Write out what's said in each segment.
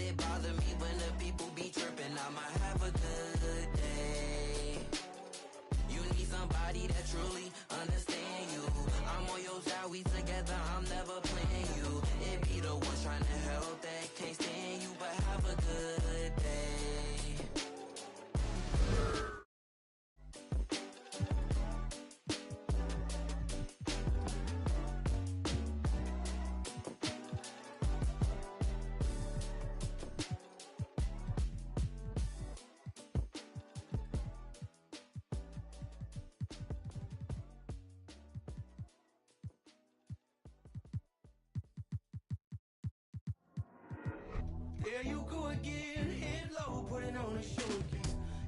it bother me when the people be tripping. I'ma have a good day. You need somebody that truly understand you. I'm on your side, we together, I'm never playing you. It be the ones trying to help that can't stand you, but have a good day. There you go again, head low, putting on a show again.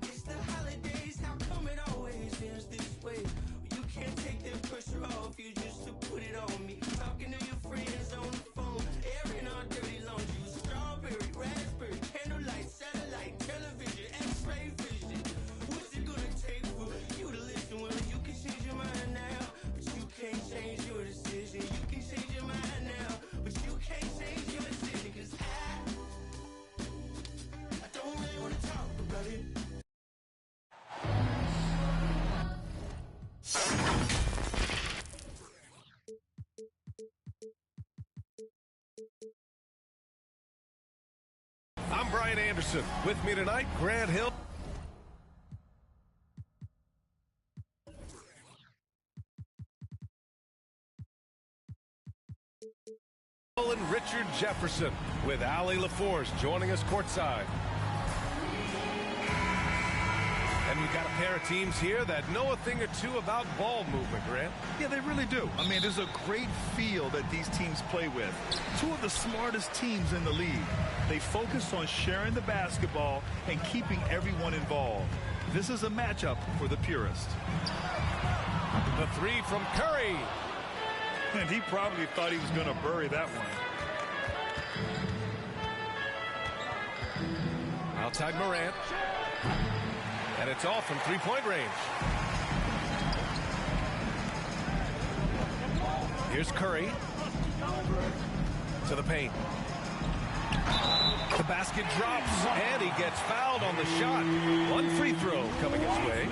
It's the holidays, how come it always ends this way? You can't take that pressure off you just to put it on me. Talking to your friends on the phone, airing our dirty laundry. Strawberry, raspberry, candlelight, satellite, television, x-ray vision. What's it gonna take for you to listen? Well, you can change your mind now, but you can't change your decision. You can change your mind now, but you can't change your decision. Cause I don't really want to talk about it. I'm Brian Anderson. With me tonight, Grant Hill. And Richard Jefferson with Allie LaForce joining us courtside. And we've got a pair of teams here that know a thing or two about ball movement, Grant. Yeah, they really do. I mean, there's a great feel that these teams play with. Two of the smartest teams in the league. They focus on sharing the basketball and keeping everyone involved. This is a matchup for the purist. The three from Curry. And he probably thought he was going to bury that one. Outside Morant. And it's off from three-point range. Here's Curry. To the paint. The basket drops, and he gets fouled on the shot. One free throw coming his way.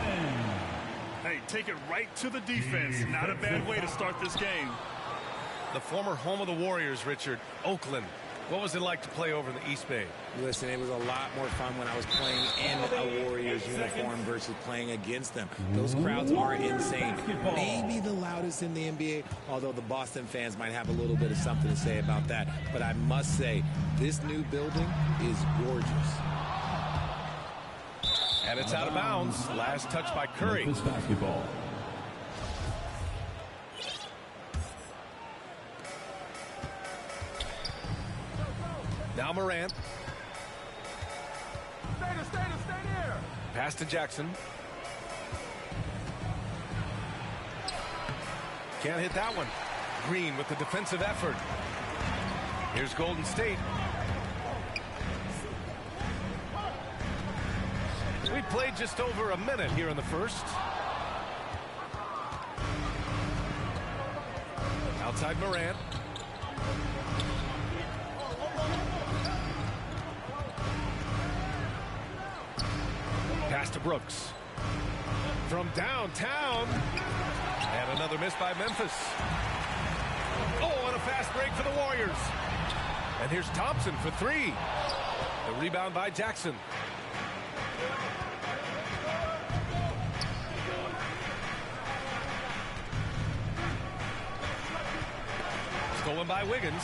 Hey, take it right to the defense. Not a bad way to start this game. The former home of the Warriors, Richard, Oakland. What was it like to play over in the East Bay? Listen, it was a lot more fun when I was playing in a Warriors uniform versus playing against them. Those crowds are insane. Maybe the loudest in the NBA, although the Boston fans might have a little bit of something to say about that. But I must say, this new building is gorgeous. And it's out of bounds. Last touch by Curry. Basketball. Now Morant. Stay there. Pass to Jackson. Can't hit that one. Green with the defensive effort. Here's Golden State. We played just over a minute here in the first. Outside Morant. Pass to Brooks. From downtown. And another miss by Memphis. Oh, and a fast break for the Warriors. And here's Thompson for three. The rebound by Jackson. Stolen by Wiggins.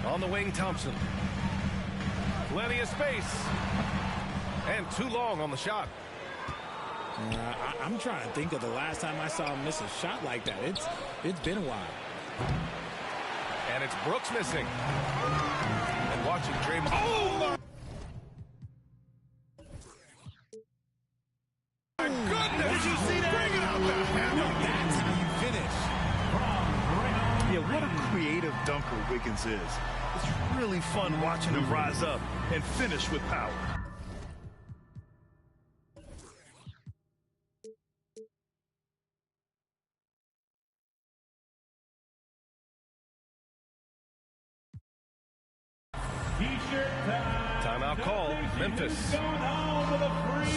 On the wing, Thompson. Plenty of space. And too long on the shot. I'm trying to think of the last time I saw him miss a shot like that. It's been a while. And it's Brooks missing. And watching Draymond. Oh, my goodness! Did you see that? Bring it out there. No, that's how you finish. Yeah, what a creative dunker Wiggins is. It's really fun watching him rise up and finish with power. Timeout call, Memphis.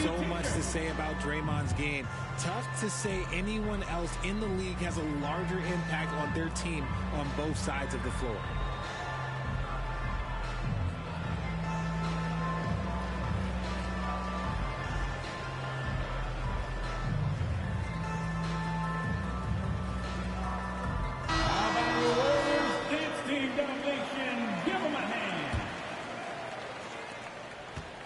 So much to say about Draymond's game. Tough to say anyone else in the league has a larger impact on their team on both sides of the floor.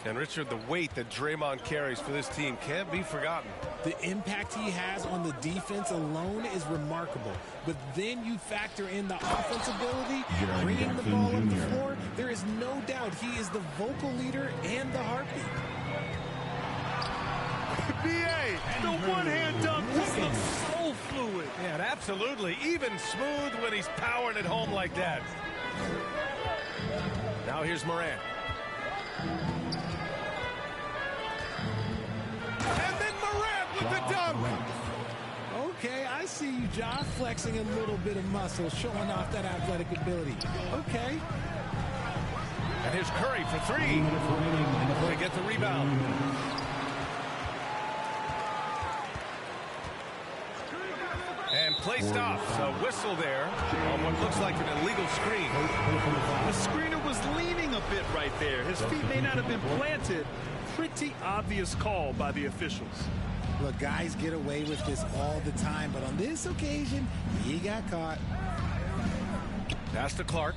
And Richard, the weight that Draymond carries for this team can't be forgotten. The impact he has on the defense alone is remarkable. But then you factor in the offense ability, bringing the ball up the floor. There is no doubt he is the vocal leader and the heartbeat. B.A., the one-hand dunk just looks so fluid. Yeah, absolutely. Even smooth when he's powering it home like that. Now here's Morant. And then Morant with the dunk. Okay, I see you, Ja, flexing a little bit of muscle, showing off that athletic ability. Okay. And here's Curry for three. They get the rebound. And play stops. A whistle there on what looks like an illegal screen. The screener was leaning a bit right there. His feet may not have been planted. Pretty obvious call by the officials. Look, guys get away with this all the time, but on this occasion, he got caught. Pass to Clark.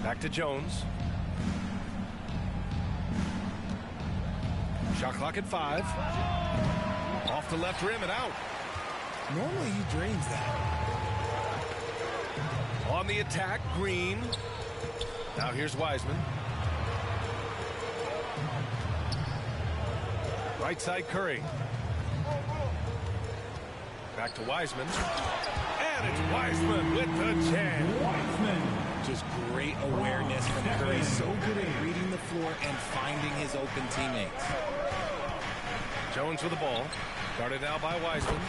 Back to Jones. Shot clock at 5. Off the left rim and out. Normally he drains that. On the attack, Green. Now here's Wiseman. Right side, Curry. Back to Wiseman. And it's Wiseman with the jam. Just great awareness from Curry. So good at reading the floor and finding his open teammates. Jones with the ball. Guarded now by Wiseman.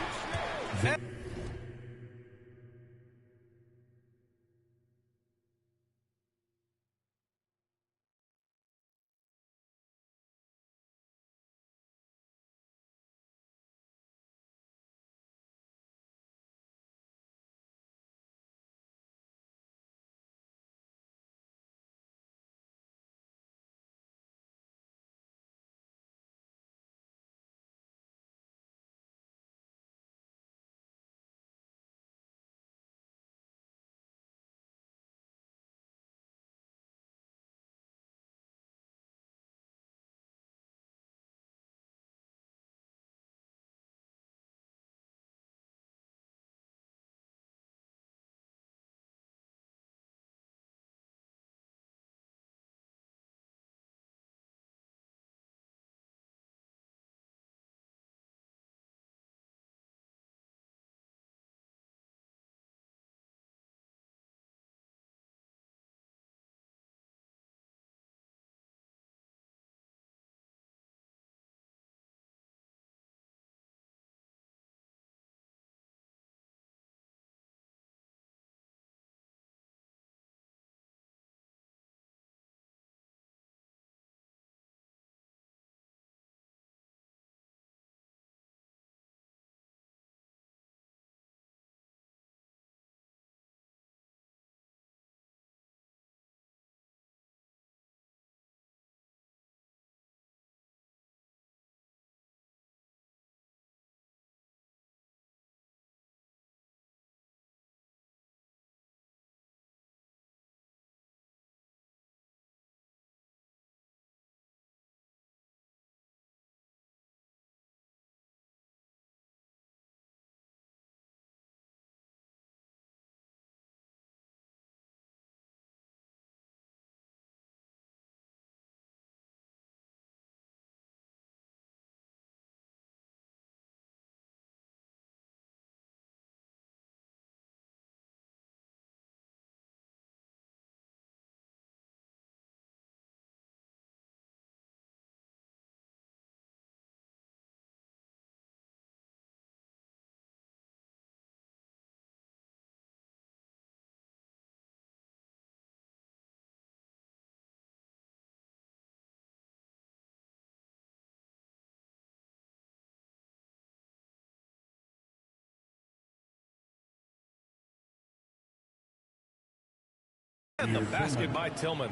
And the basket by Tillman.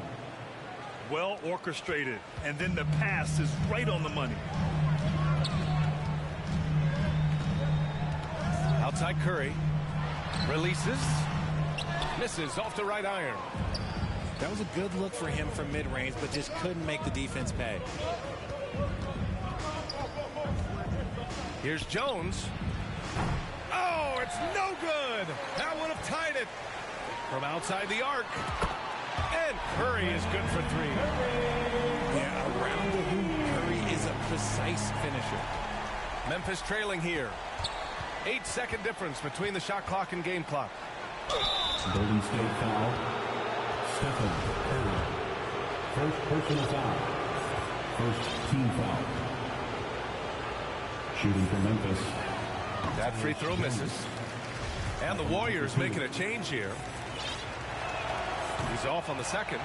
Well orchestrated, and then the pass is right on the money. Outside Curry. Releases. Misses off the right iron. That was a good look for him from mid-range, but just couldn't make the defense pay. Here's Jones. Oh, it's no good. That would have tied it. From outside the arc. And Curry is good for three. Yeah, around the hoop, Curry is a precise finisher. Memphis trailing here. 8-second difference between the shot clock and game clock. Golden State foul. Stephen Curry. First personal foul. First team foul. Shooting for Memphis. That free throw misses. And the Warriors making a change here. He's off on the second.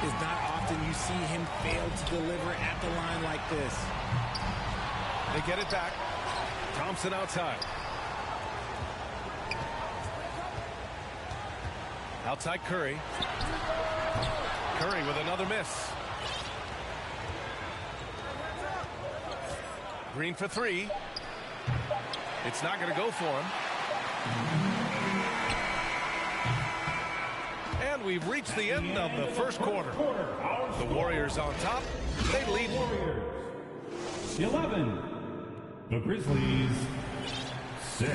It's not often you see him fail to deliver at the line like this. They get it back. Thompson outside. Outside Curry. Curry with another miss. Green for three. It's not going to go for him. And we've reached the end of the first quarter. The Warriors on top. They lead. 11. The Grizzlies 6.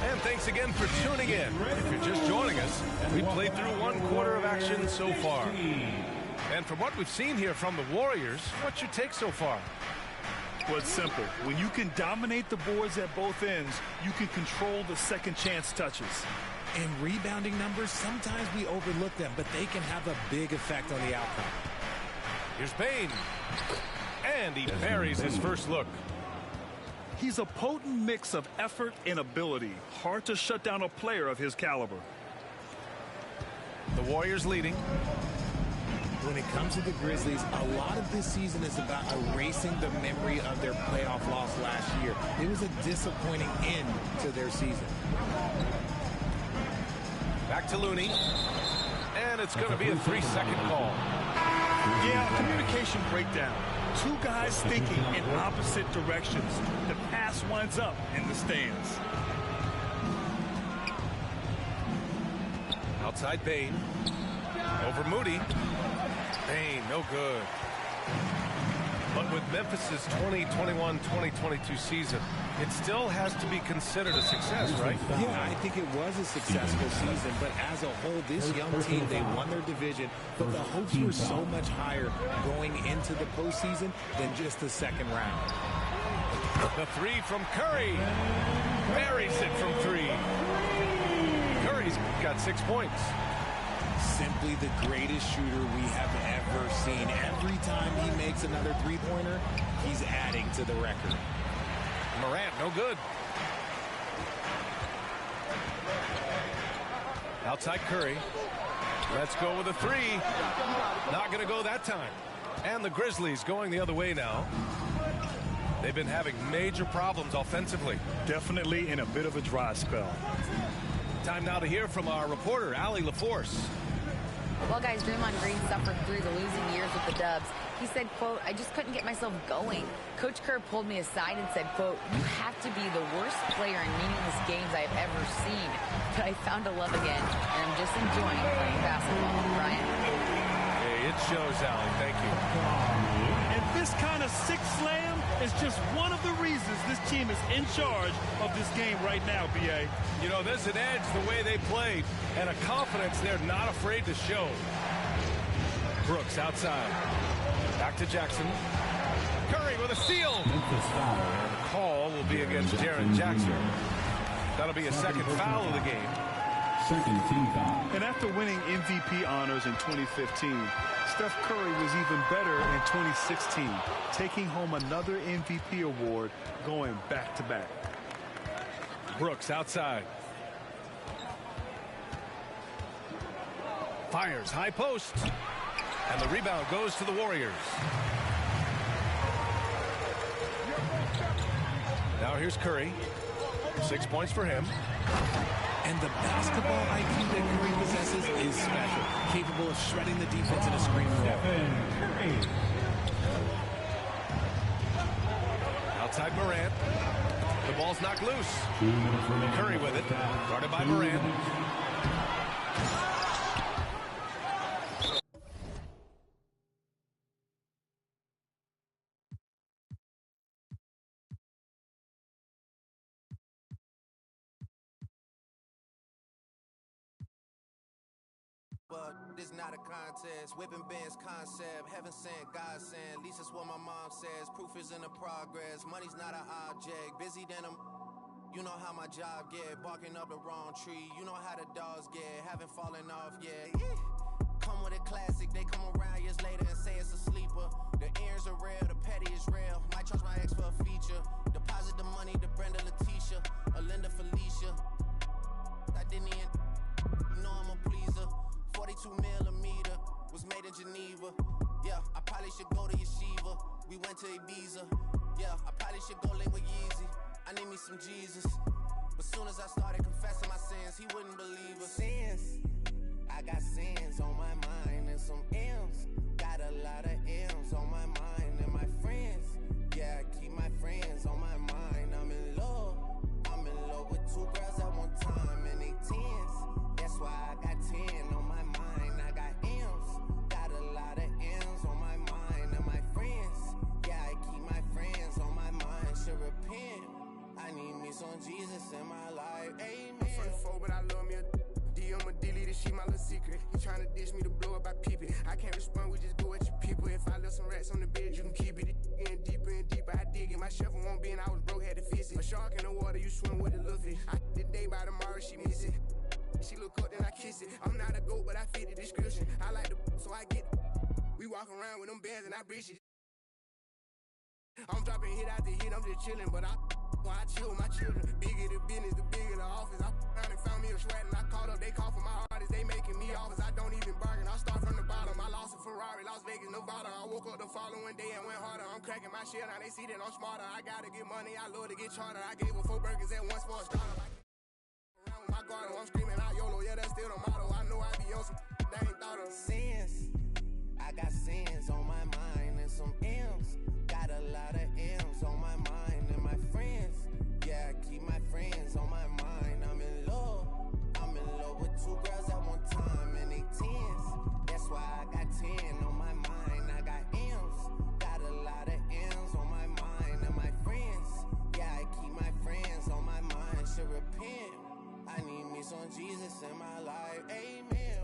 And thanks again for tuning in. If you're just joining us, we played through one quarter of action so far. And from what we've seen here from the Warriors, what's your take so far? Well, it's simple. When you can dominate the boards at both ends, you can control the second chance touches. In rebounding numbers, sometimes we overlook them, but they can have a big effect on the outcome. Here's Bane. And he buries his first look. He's a potent mix of effort and ability. Hard to shut down a player of his caliber. The Warriors leading. When it comes to the Grizzlies, a lot of this season is about erasing the memory of their playoff loss last year. It was a disappointing end to their season. Back to Looney. And it's going to be a 3-second call. Yeah, communication breakdown. Two guys thinking in opposite directions. The pass winds up in the stands. Outside Bane. Over Moody. Bane, no good. But with Memphis's 2021-2022 season, it still has to be considered a success, right? Yeah, I think it was a successful season, but as a whole, this young team, they won their division, but the hopes were so much higher going into the postseason than just the second round. The three from Curry. Buries it from three. Curry's got 6 points. Simply the greatest shooter we have ever seen. Every time he makes another three-pointer, he's adding to the record. Morant, no good. Outside Curry. Let's go with a three. Not going to go that time. And the Grizzlies going the other way now. They've been having major problems offensively. Definitely in a bit of a dry spell. Time now to hear from our reporter, Allie LaForce. Well, guys, Draymond Green suffered through the losing years with the Dubs. He said, quote, "I just couldn't get myself going. Coach Kerr pulled me aside and said, quote, you have to be the worst player in meaningless games I've ever seen. But I found a love again, and I'm just enjoying playing basketball." Brian? Hey, it shows, Allie. Thank you. And this kind of six slam is just one of the reasons this team is in charge of this game right now, B.A. You know, there's an edge the way they played and a confidence they're not afraid to show. Brooks outside. Back to Jackson. Curry with a steal. Memphis foul. And the call will be against Jaren Jackson. That'll be a second foul of the game. Second team foul. And after winning MVP honors in 2015, Steph Curry was even better in 2016, taking home another MVP award, going back-to-back. Brooks outside. Fires high post. And the rebound goes to the Warriors. Now here's Curry. 6 points for him. And the basketball IQ that Curry possesses is special, capable of shredding the defense in a screen roll. Outside Morant. The ball's knocked loose. Curry with it. Guarded by Morant. But this not a contest, whipping bands concept, heaven sent, God sent, at least that's what my mom says, proof is in the progress, money's not an object, busy than you know how my job get, barking up the wrong tree, you know how the dogs get, haven't fallen off yet, come with a classic, they come around years later and say it's a sleeper, the earrings are real, the petty is real, might charge my ex for a feature, deposit the money to Brenda Leticia, or Linda Felicia, I didn't even, you know I'm a pleaser, 42 millimeter was made in Geneva. Yeah, I probably should go to Yeshiva. We went to Ibiza. Yeah, I probably should go link with Yeezy. I need me some Jesus. But soon as I started confessing my sins, he wouldn't believe us. Sins, I got sins on my mind and some M's. Got a lot of M's on my mind and my friends. Yeah, I keep my friends on my mind. I'm in love with 2 girls at one time and they 10s. That's why I got 10 on my mind. I got M's, got a lot of M's on my mind and my friends. Yeah, I keep my friends on my mind. Should repent. I need me some Jesus in my life. Amen. I'm from the 4, but I love me a D. I'ma delete this shit, my little secret. He tryna dish me to blow up, I peep it. I can't respond, we just go at your people. If I left some rats on the bed, you can keep it. Getting deeper and deeper, I dig it. My shovel won't be, and I was broke, had to fix it. A shark in the water, you swim with a little fish. I did day by tomorrow, she miss it. She look up, then I kiss it. I'm not a goat, but I fit the description. I like the so I get it. We walk around with them bands and I breach it. I'm dropping hit after hit, I'm just chilling, but I chill with my children. Bigger the business, the bigger the office. I around and found me a sweat and I called up, they call for my artists, they making me offers. I don't even bargain, I start from the bottom. I lost a Ferrari, Las Vegas, Nevada. I woke up the following day and went harder. I'm cracking my shit, now they see that I'm smarter. I gotta get money, I love to get charter. I gave her 4 burgers at once for a starter. Around with my garden, I'm screaming out YOLO, yeah, that's still the motto. I know I be on some they ain't thought of. Sins, I got sins on my mind and some M's. Got a lot of M's on my mind and my friends. Yeah, I keep my friends on my mind. I'm in love with 2 girls at one time and they 10s. That's why I got 10 on my mind. I got M's, got a lot of M's on my mind and my friends. Yeah, I keep my friends on my mind. Should repent. I need me some Jesus in my life. Amen.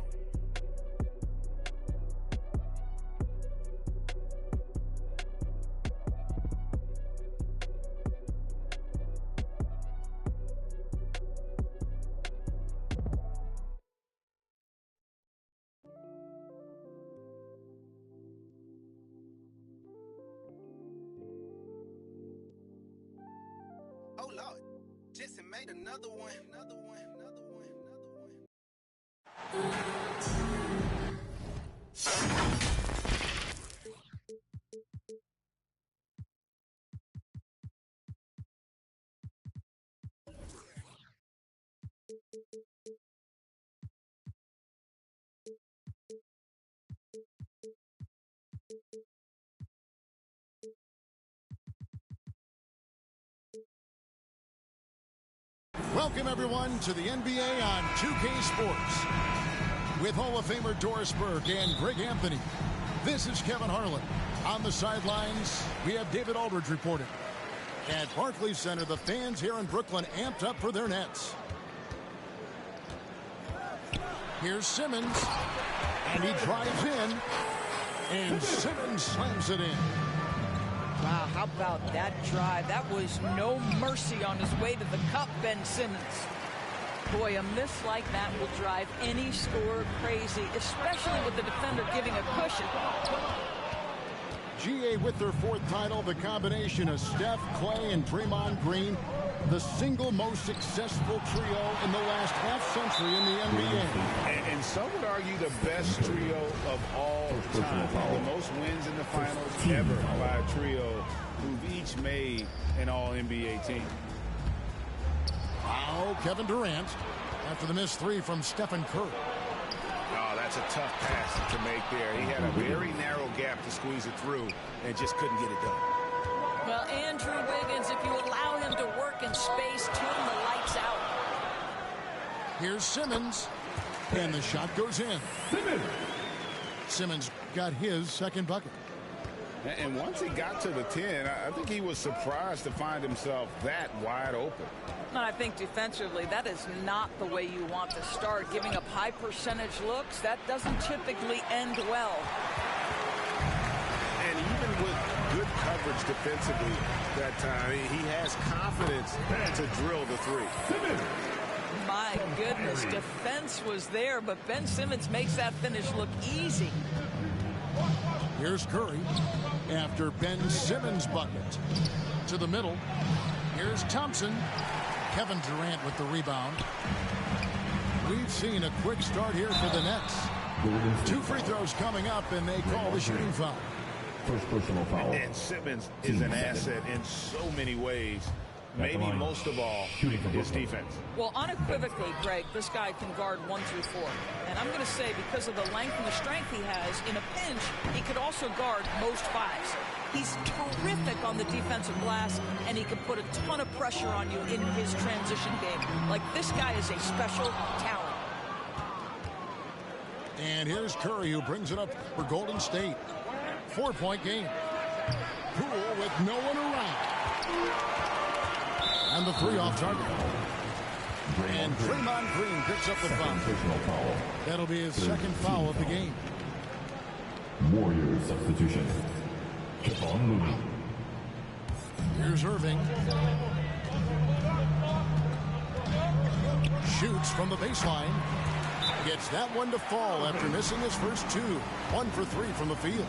Oh Lord, Jetson made another one. Welcome, everyone, to the NBA on 2K Sports. With Hall of Famer Doris Burke and Greg Anthony, this is Kevin Harlan. On the sidelines, we have David Aldridge reporting. At Barclays Center, the fans here in Brooklyn amped up for their Nets. Here's Simmons, and he drives in, and Simmons slams it in. Wow, how about that drive? That was no mercy on his way to the cup, Ben Simmons. Boy, a miss like that will drive any scorer crazy, especially with the defender giving a cushion. GA with their 4th title, the combination of Steph, Clay, and Draymond Green, the single most successful trio in the last half-century in the NBA. And some would argue the best trio of all time. The most wins in the finals ever by a trio who've each made an All-NBA team. Now Kevin Durant. after the missed three from Stephen Curry. Oh, that's a tough pass to make there. He had a very narrow gap to squeeze it through and just couldn't get it done. Well, Andrew Wiggins, if you allow him to work in space, tune the lights out. Here's Simmons, and the shot goes in. Simmons got his second bucket. And once he got to the 10, I think he was surprised to find himself that wide open. And I think defensively, that is not the way you want to start. Giving up high percentage looks, that doesn't typically end well. And even with good coverage defensively that time, he has confidence to drill the three. My goodness, defense was there, but Ben Simmons makes that finish look easy. Here's Curry after Ben Simmons' bucket. To the middle. Here's Thompson. Kevin Durant with the rebound. We've seen a quick start here for the Nets. 2 free throws coming up, and they call the shooting foul. First personal foul. And Simmons is an asset in so many ways. Maybe most of all, his defense. Well, unequivocally, Greg, this guy can guard 1 through 4. And I'm going to say, because of the length and the strength he has, in a pinch, he could also guard most 5s. He's terrific on the defensive glass, and he can put a ton of pressure on you in his transition game. Like, this guy is a special talent. And here's Curry, who brings it up for Golden State. 4-point game. Poole with no one around. And the three off target. And Draymond Green picks up the foul. That'll be his second foul of the game. Warriors substitution. Kevon Looney. Here's Irving. Shoots from the baseline. Gets that one to fall after missing his first 2. 1 for 3 from the field.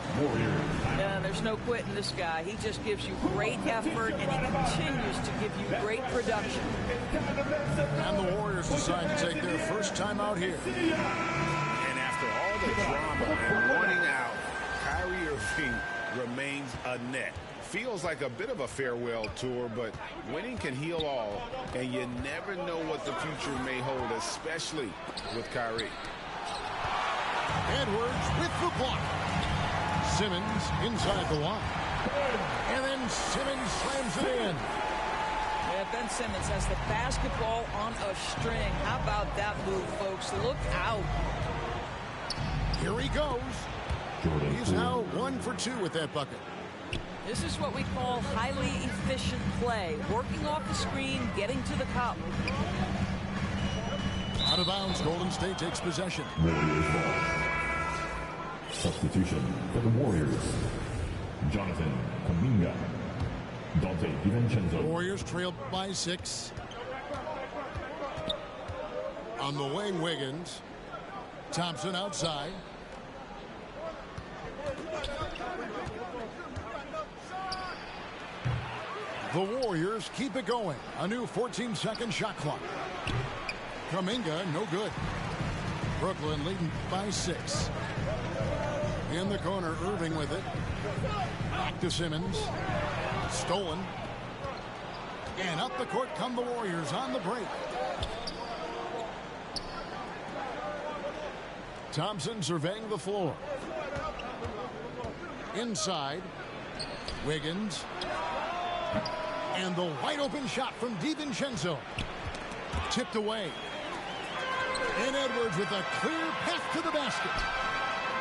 Yeah, there's no quitting this guy. He just gives you great effort, and he continues to give you great production. And the Warriors decide to take their first time out here. And after all the drama and wanting out, Kyrie Irving remains a net. Feels like a bit of a farewell tour, but winning can heal all, and you never know what the future may hold, especially with Kyrie. Edwards with the block. Simmons inside the line. And then Simmons slams it in. Yeah, Ben Simmons has the basketball on a string. How about that move, folks? Look out. Here he goes. He's now 1 for 2 with that bucket. This is what we call highly efficient play. Working off the screen, getting to the cup. Out of bounds, Golden State takes possession. Warriors ball. Substitution for the Warriors. Jonathan Kuminga. Dante DiVincenzo. Warriors trailed by 6. On the wing, Wiggins. Thompson outside. The Warriors keep it going. A new 14-second shot clock. Kuminga, no good. Brooklyn leading by 6. In the corner, Irving with it. Back to Simmons. Stolen. And up the court come the Warriors on the break. Thompson surveying the floor. Inside. Wiggins. And the wide open shot from DiVincenzo. Tipped away. And Edwards with a clear path to the basket.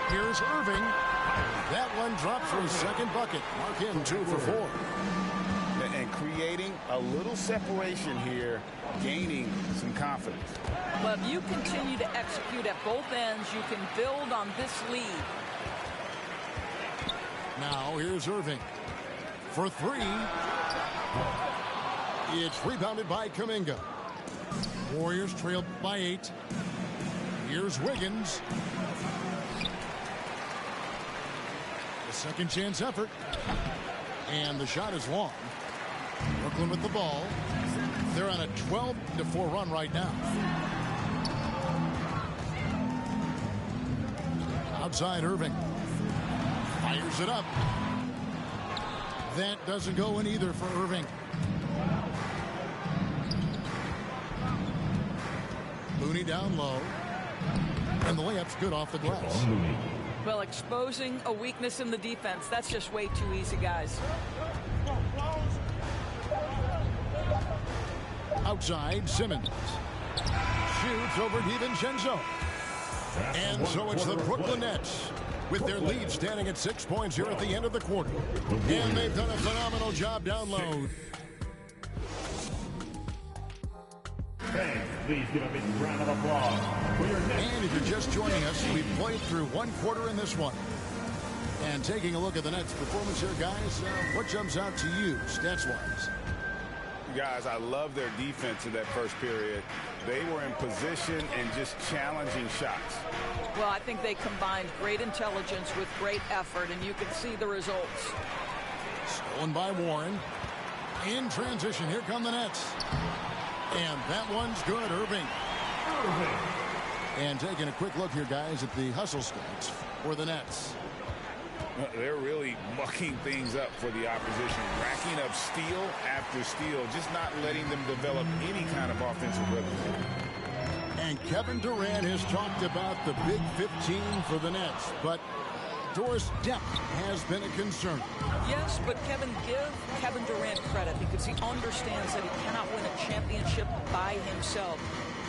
Here's Irving. That one drops for his second bucket. Mark him 2 for 4. And creating a little separation here, gaining some confidence. Well, if you continue to execute at both ends, you can build on this lead. Now here's Irving. For 3. It's rebounded by Kuminga. Warriors trailed by 8. Here's Wiggins. The second chance effort. And the shot is long. Brooklyn with the ball. They're on a 12-4 run right now. Outside Irving. Fires it up. That doesn't go in either for Irving. Looney down low. And the layup's good off the glass. Well, exposing a weakness in the defense, that's just way too easy, guys. Outside, Simmons. Shoots over DiVincenzo. And so it's the Brooklyn Nets with their lead standing at 6 points here at the end of the quarter. And they've done a phenomenal job down low. Fans, please give a big round of applause for your Nets. And if you're just joining us, we've played through one quarter in this one. And taking a look at the Nets' performance here, guys, what jumps out to you stats-wise? Guys, I love their defense in that first period. They were in position and just challenging shots. Well, I think they combined great intelligence with great effort, and you can see the results. Stolen by Warren. In transition, here come the Nets. And that one's good, Irving. And taking a quick look here, guys, at the hustle stats for the Nets. They're really mucking things up for the opposition, racking up steal after steal, just not letting them develop any kind of offensive rhythm. And Kevin Durant has talked about the Big 15 for the Nets, but Doris, depth has been a concern. Yes, but give Kevin Durant credit because he understands that he cannot win a championship by himself.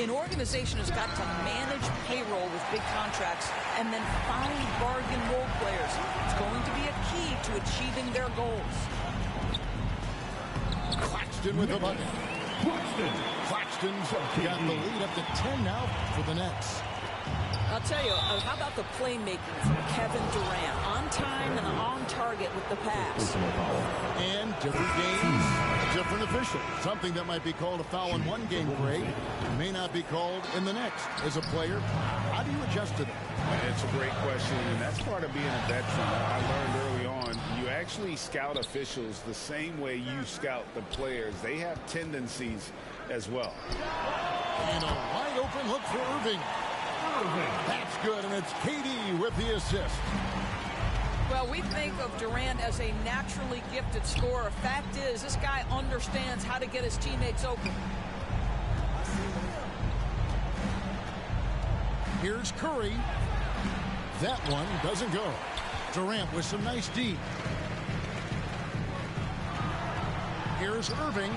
An organization has got to manage payroll with big contracts and then find bargain role players. It's going to be a key to achieving their goals. Claxton with the bucket. Claxton's got the lead up to 10 now for the Nets. I'll tell you, how about the playmaking from Kevin Durant? On time and on target with the pass. And different games, different official. Something that might be called a foul in one game grade may not be called in the next. As a player, how do you adjust to that? It's a great question, and that's part of being a veteran. I learned early on, you actually scout officials the same way you scout the players. They have tendencies as well. And a wide open look for Irving. That's good, and it's KD with the assist. Well, we think of Durant as a naturally gifted scorer. Fact is, this guy understands how to get his teammates open. Here's Curry. That one doesn't go. Durant with some nice D. Here's Irving.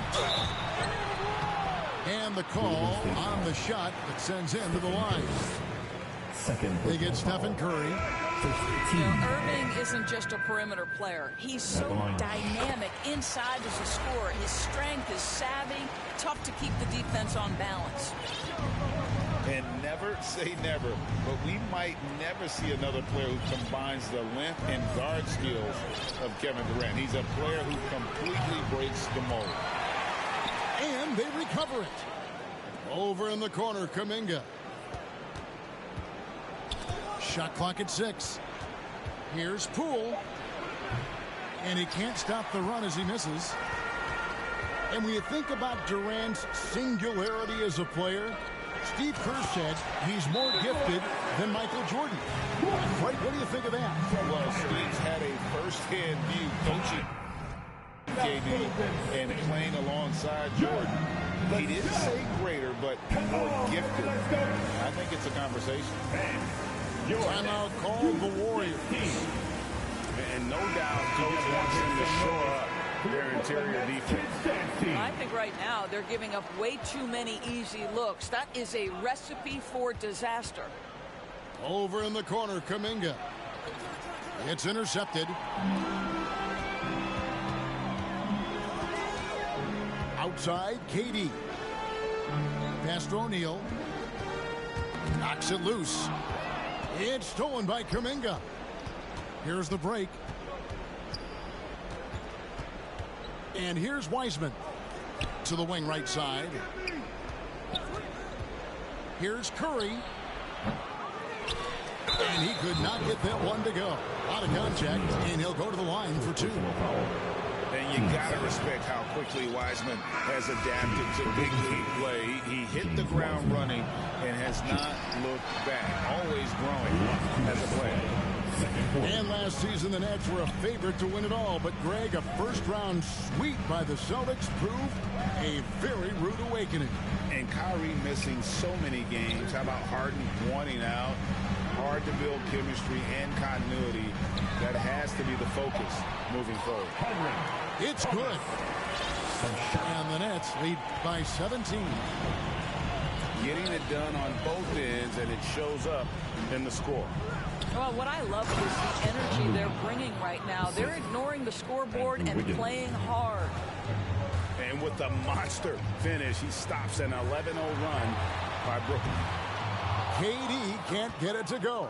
And the call on the shot that sends him to the line. They get Stephen Curry. Irving isn't just a perimeter player. He's so dynamic inside as a scorer. His strength, his savvy, tough to keep the defense on balance. And never say never, but we might never see another player who combines the length and guard skills of Kevin Durant. He's a player who completely breaks the mold. And they recover it. Over in the corner, Kuminga. Shot clock at 6. Here's Poole. And he can't stop the run as he misses. And when you think about Durant's singularity as a player, Steve Kerr said he's more gifted than Michael Jordan. Right? What do you think of that? Well, Steve's had a first-hand view coaching KD and playing alongside Jordan. He didn't say greater, but more gifted. I think it's a conversation. Timeout called the Warriors. And no doubt, Coach wants them to shore up their interior defense. I think right now they're giving up way too many easy looks. That is a recipe for disaster. Over in the corner, Kuminga. It's intercepted. Outside, KD. Pass to O'Neal. Knocks it loose. It's stolen by Kuminga. Here's the break. And here's Wiseman to the wing right side. Here's Curry. And he could not get that one to go. Out of contact, and he'll go to the line for 2. And you got to respect how quickly Wiseman has adapted to big league play. He hit the ground running and has not looked back. Always growing as a player. And last season, the Nets were a favorite to win it all. But, Greg, a first-round sweep by the Celtics proved a very rude awakening. And Kyrie missing so many games. How about Harden wanting out? Hard to build chemistry and continuity. That has to be the focus moving forward. It's good. And the Nets lead by 17. Getting it done on both ends, and it shows up in the score. Well, what I love is the energy they're bringing right now. They're ignoring the scoreboard and playing hard. And with a monster finish, he stops an 11-0 run by Brooklyn. KD can't get it to go.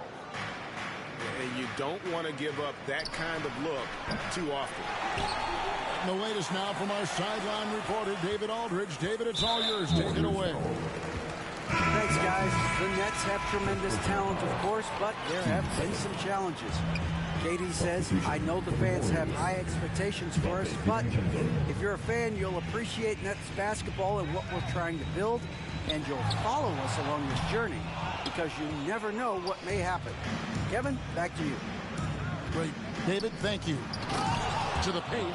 And you don't want to give up that kind of look too often. And the latest now from our sideline reporter, David Aldridge. David, it's all yours. Take it away. Thanks, guys. The Nets have tremendous talent, of course, but there have been some challenges. KD says, I know the fans have high expectations for us, but if you're a fan, you'll appreciate Nets basketball and what we're trying to build, and you'll follow us along this journey because you never know what may happen. Kevin, back to you. Great. David, thank you. To the paint.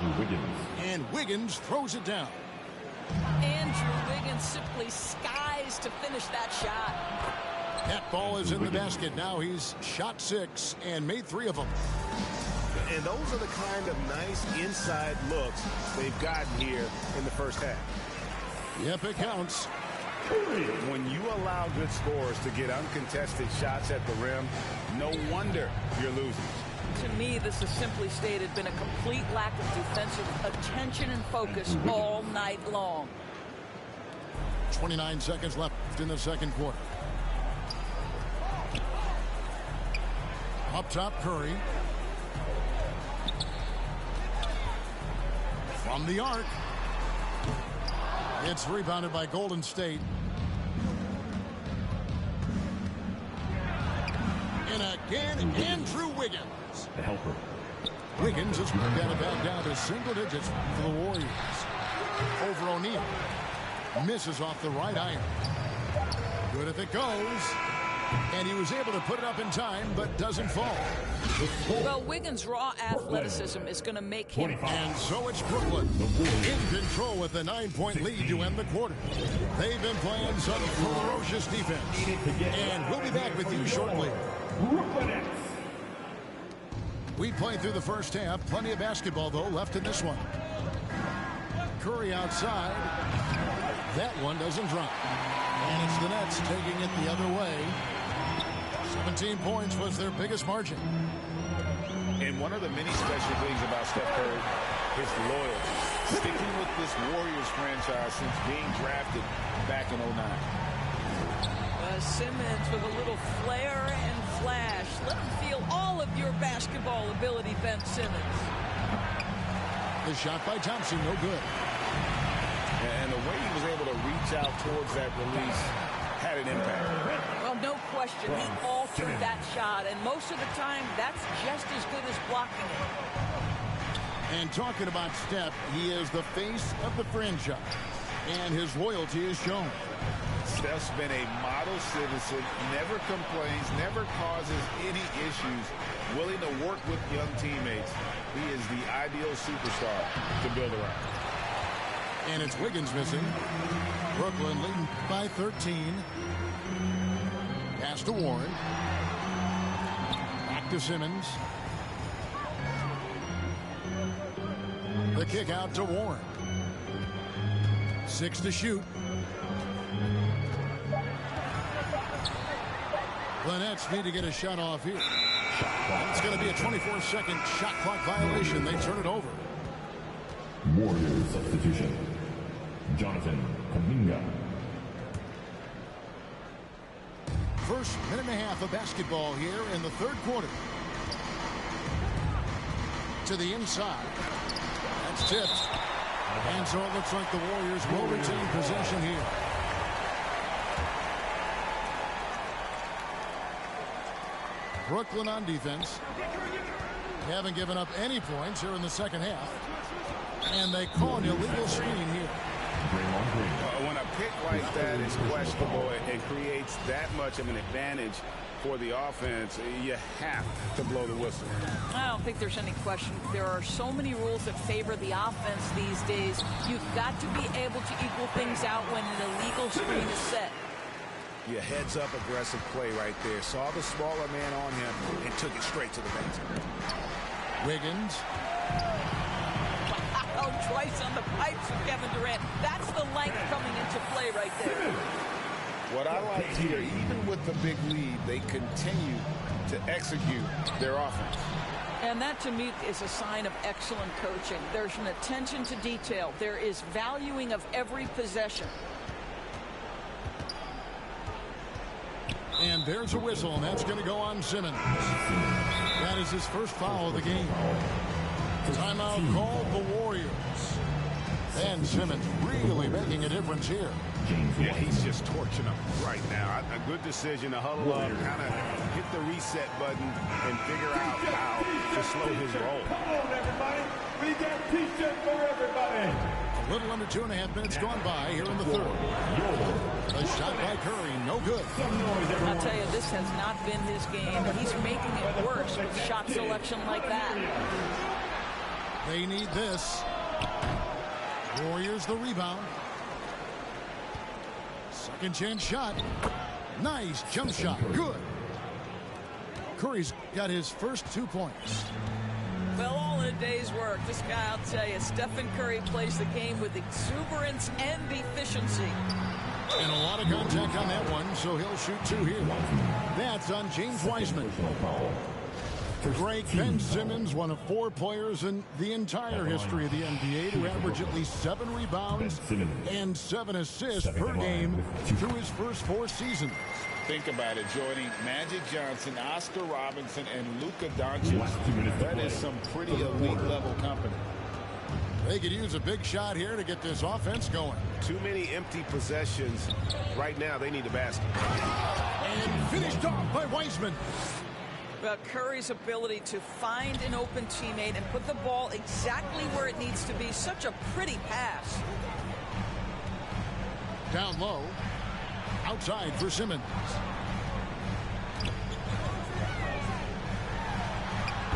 And Wiggins throws it down. Andrew Wiggins simply skies to finish that shot. That ball is in the basket. Now he's shot 6 and made 3 of them. And those are the kind of nice inside looks they've gotten here in the first half. Yep, it counts. When you allow good scorers to get uncontested shots at the rim, no wonder you're losing. To me, this has simply stated been a complete lack of defensive attention and focus all night long. 29 seconds left in the second quarter. Up top, Curry. From the arc. It's rebounded by Golden State. And again, Andrew Wiggins. The helper. Wiggins has got it back down to single digits for the Warriors. Over O'Neal. Misses off the right iron. Good if it goes. And he was able to put it up in time, but doesn't fall. Well, Wiggins' raw athleticism is going to make him. And so it's Brooklyn in control with a 9-point lead to end the quarter. They've been playing some ferocious defense. And we'll be back with you shortly. We played through the first half. Plenty of basketball, though, left in this one. Curry outside. That one doesn't drop. And it's the Nets taking it the other way. 17 points was their biggest margin. And one of the many special things about Steph Curry, his loyalty. Sticking with this Warriors franchise since being drafted back in 09. Simmons with a little flair and flash. Let him feel all of your basketball ability, Ben Simmons. The shot by Thompson, no good. And the way he was able to reach out towards that release had an impact. Well, no question. He altered that shot, and most of the time, that's just as good as blocking it. And talking about Steph, he is the face of the franchise, and his loyalty is shown. Steph's been a model citizen, never complains, never causes any issues, willing to work with young teammates. He is the ideal superstar to build around. And it's Wiggins missing. Brooklyn leading by 13. Pass to Warren. Back to Simmons. The kick out to Warren. 6 to shoot. The Nets need to get a shot off here. It's going to be a 24-second shot clock violation. They turn it over. Warriors substitution. Jonathan Kuminga. First minute and a half of basketball here in the third quarter. To the inside. That's tipped. And so it looks like the Warriors will retain possession here. Brooklyn on defense. They haven't given up any points here in the second half. And they call an illegal screen here. When a pick like that is questionable and creates that much of an advantage for the offense, you have to blow the whistle. I don't think there's any question. There are so many rules that favor the offense these days. You've got to be able to equal things out when an illegal screen is set. Yeah, heads-up aggressive play right there. Saw the smaller man on him and took it straight to the basket. Wiggins. Wow, twice on the pipes of Kevin Durant. That's the length coming into play right there. What I like here, even with the big lead, they continue to execute their offense. And that, to me, is a sign of excellent coaching. There's an attention to detail. There is valuing of every possession. And there's a whistle, and that's going to go on Simmons. That is his first foul of the game. Timeout called the Warriors. And Simmons really making a difference here. Yeah, he's just torching them right now. A good decision to huddle up, kind of hit the reset button, and figure out how to slow his roll. Come on, everybody. We got T-shirts for everybody. A little under 2.5 minutes gone by here in the third. A shot by Curry, no good. I'll tell you, this has not been his game, but he's making it worse with shot selection like that. They need this. Warriors the rebound. Second chance shot. Nice jump shot. Good. Curry's got his first 2 points. Well, all in a day's work. This guy, I'll tell you, Stephen Curry plays the game with exuberance and efficiency. And a lot of contact on that one, so he'll shoot 2 here. That's on James Wiseman. Great Ben Simmons, one of 4 players in the entire history of the NBA to average at least 7 rebounds and 7 assists per game through his first 4 seasons. Think about it, joining Magic Johnson, Oscar Robinson, and Luka Doncic. That is some pretty elite level company. They could use a big shot here to get this offense going. Too many empty possessions. Right now, they need a basket. And finished off by Wiseman. Well, Curry's ability to find an open teammate and put the ball exactly where it needs to be. Such a pretty pass. Down low. Outside for Simmons.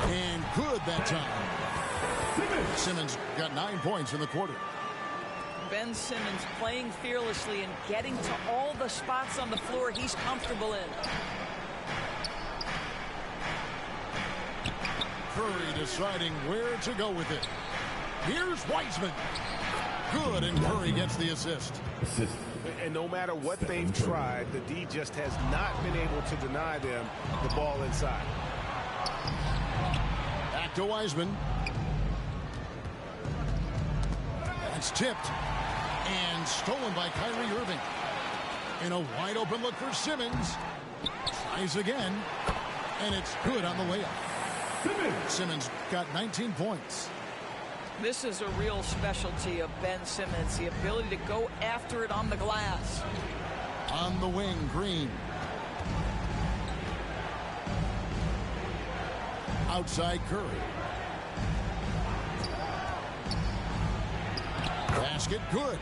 And good that time. Simmons got 9 points in the quarter. Ben Simmons playing fearlessly and getting to all the spots on the floor he's comfortable in. Curry deciding where to go with it. Here's Wiseman. Good, and Curry gets the assist. And no matter what they've tried, the D just has not been able to deny them the ball inside. Back to Wiseman. It's tipped and stolen by Kyrie Irving. In a wide open look for Simmons. Tries again, and it's good on the layup. Simmons got 19 points. This is a real specialty of Ben Simmons, the ability to go after it on the glass. On the wing, Green. Outside Curry. Basket good.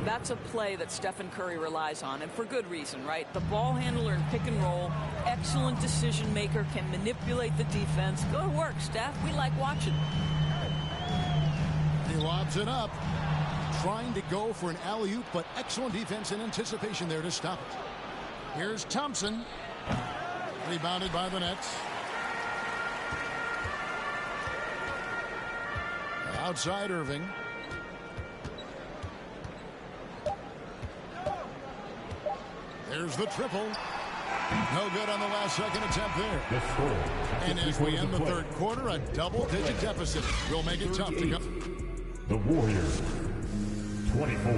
That's a play that Stephen Curry relies on, and for good reason, right? The ball handler in pick and roll, excellent decision maker, can manipulate the defense. Good work, Steph. We like watching. He lobs it up, trying to go for an alley-oop, but excellent defense and anticipation there to stop it. Here's Thompson, rebounded by the Nets. Outside Irving. There's the triple. No good on the last second attempt there. And as we end the third quarter, a double-digit deficit will make it tough to come. The Warriors, 24.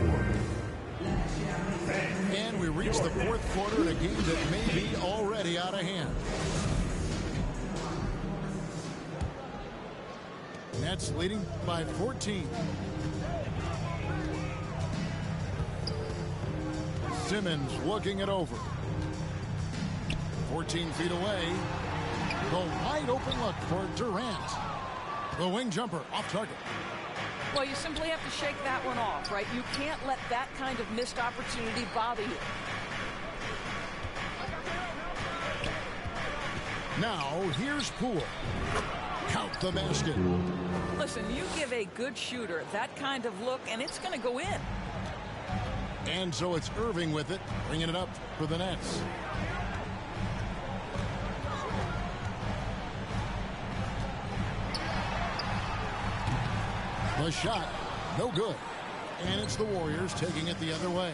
And we reach the fourth quarter in a game that may be already out of hand. Nets leading by 14. Simmons looking it over. 14 feet away. The wide open look for Durant. The wing jumper off target. Well, you simply have to shake that one off, right? You can't let that kind of missed opportunity bother you. Now, here's Poole. Count the basket. Listen, you give a good shooter that kind of look, and it's going to go in. And so it's Irving with it, bringing it up for the Nets. The shot, no good. And it's the Warriors taking it the other way.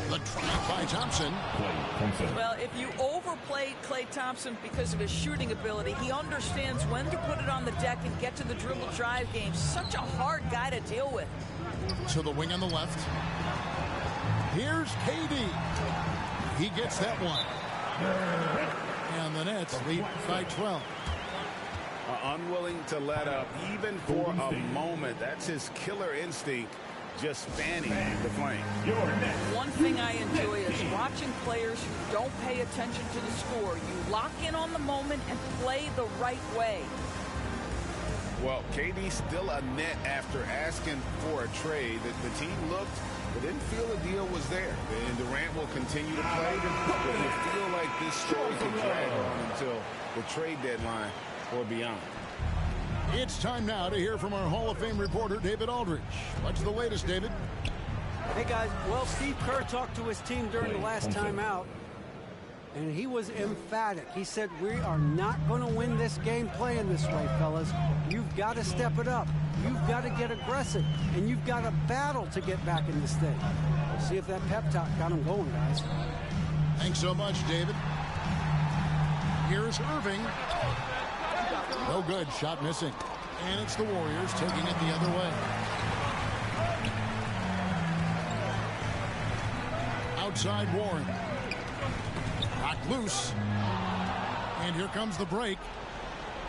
The try by Thompson. Well, if you overplayed Klay Thompson because of his shooting ability, he understands when to put it on the deck and get to the dribble drive game. Such a hard guy to deal with. To the wing on the left. Here's KD. He gets that one. And the Nets lead by 12. Unwilling to let up even for a moment. That's his killer instinct, just fanning the flame. One thing I enjoy is watching players who don't pay attention to the score. You lock in on the moment and play the right way. Well, KD still a net after asking for a trade. The team looked but didn't feel the deal was there. And Durant will continue to play. But you feel like this story can drag on until the trade deadline or beyond. It's time now to hear from our Hall of Fame reporter, David Aldridge. What's the latest, David? Hey, guys. Well, Steve Kerr talked to his team during the last time out, and he was emphatic. He said, we are not going to win this game playing this way, fellas. You've got to step it up. You've got to get aggressive, and you've got to battle to get back in this thing. We'll see if that pep talk got them going, guys. Thanks so much, David. Here's Irving. No good. Shot missing. And it's the Warriors taking it the other way. Outside Warren. Knocked loose. And here comes the break.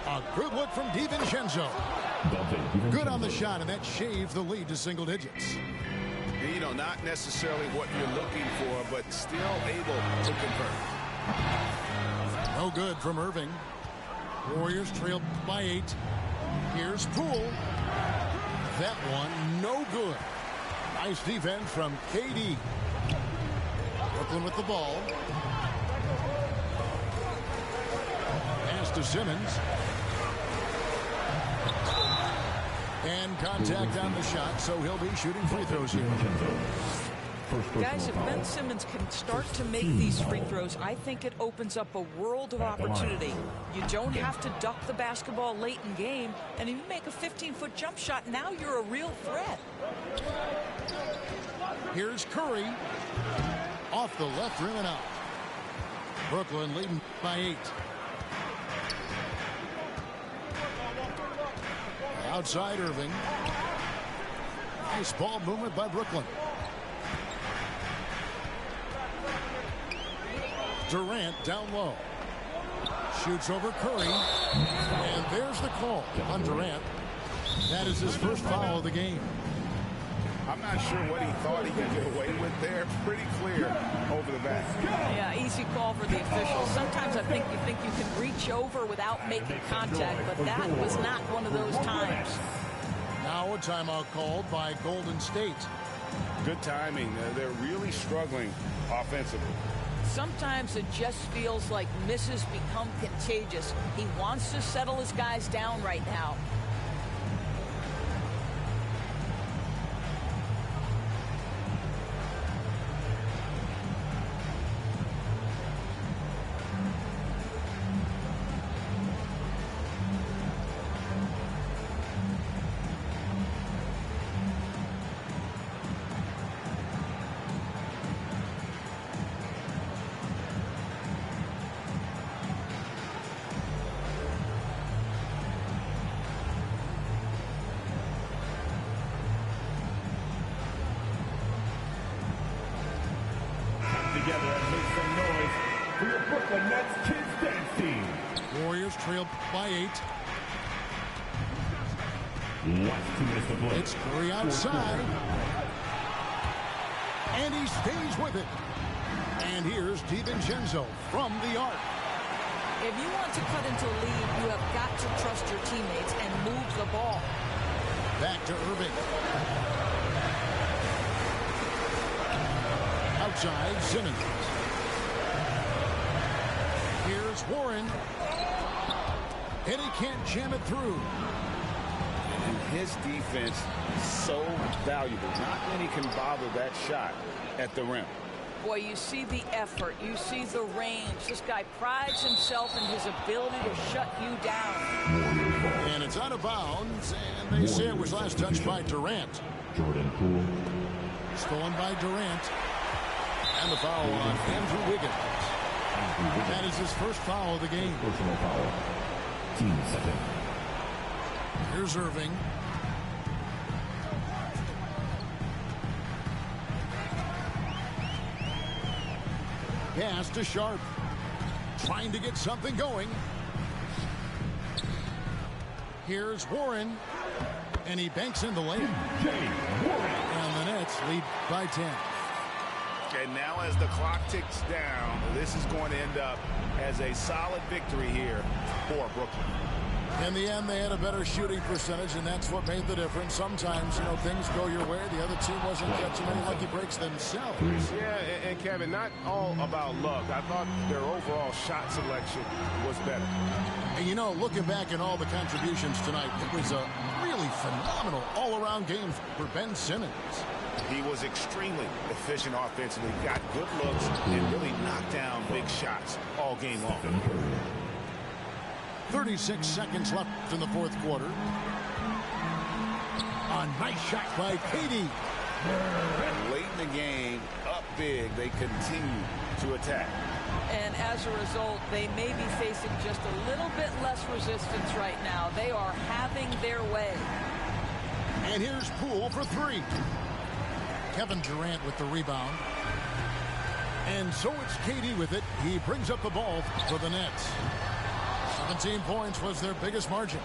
A good look from DiVincenzo. Good on the shot, and that shaved the lead to single digits. You know, not necessarily what you're looking for, but still able to convert. No good from Irving. Warriors trail by 8. Here's Poole. That one, no good. Nice defense from KD. Brooklyn with the ball. Pass to Simmons. And contact on the shot, so he'll be shooting free throws here. Guys, if Ben Simmons can start to make these free throws, I think it opens up a world of opportunity. You don't have to duck the basketball late in game, and if you make a 15-foot jump shot, now you're a real threat. Here's Curry. Off the left rim and out. Brooklyn leading by 8. Outside Irving. Nice ball movement by Brooklyn. Durant down low. Shoots over Curry. And there's the call on Durant. That is his first foul of the game. I'm not sure what he thought he could get away with there. Pretty clear over the back. Yeah, easy call for the officials. Sometimes I think you can reach over without making contact, but that was not one of those times. Now a timeout called by Golden State. Good timing. They're really struggling offensively. Sometimes it just feels like misses become contagious. He wants to settle his guys down right now. Together and make some noise for your Brooklyn Nets Kids Dance Team. Warriors trail by 8. It's Curry outside. And he stays with it. And here's DiVincenzo from the arc. If you want to cut into a lead, you have got to trust your teammates and move the ball. Back to Irving. Outside Simmons. Here's Warren. And he can't jam it through. And his defense so valuable. Not many can bother that shot at the rim. Boy, you see the effort. You see the range. This guy prides himself in his ability to shut you down. And it's out of bounds, and they say it was last touched by Durant. Jordan Poole. Stolen by Durant. And the foul on Andrew Wiggins. That is his first foul of the game. Personal foul. Team second. Here's Irving. Pass to Sharp. Trying to get something going. Here's Warren. And he banks in the lane. And the Nets lead by 10. And now as the clock ticks down, this is going to end up as a solid victory here for Brooklyn. In the end, they had a better shooting percentage, and that's what made the difference. Sometimes, things go your way. The other team wasn't catching any lucky breaks themselves. Yeah, and Kevin, not all about luck. I thought their overall shot selection was better. And, looking back at all the contributions tonight, it was a really phenomenal all-around game for Ben Simmons. He was extremely efficient offensively, got good looks, and really knocked down big shots all game long. 36 seconds left in the fourth quarter. A nice shot by Katie. Late in the game, up big, they continue to attack. And as a result, they may be facing just a little bit less resistance right now. They are having their way. And here's Poole for three. Kevin Durant with the rebound. And so it's Katie with it. He brings up the ball for the Nets. 17 points was their biggest margin.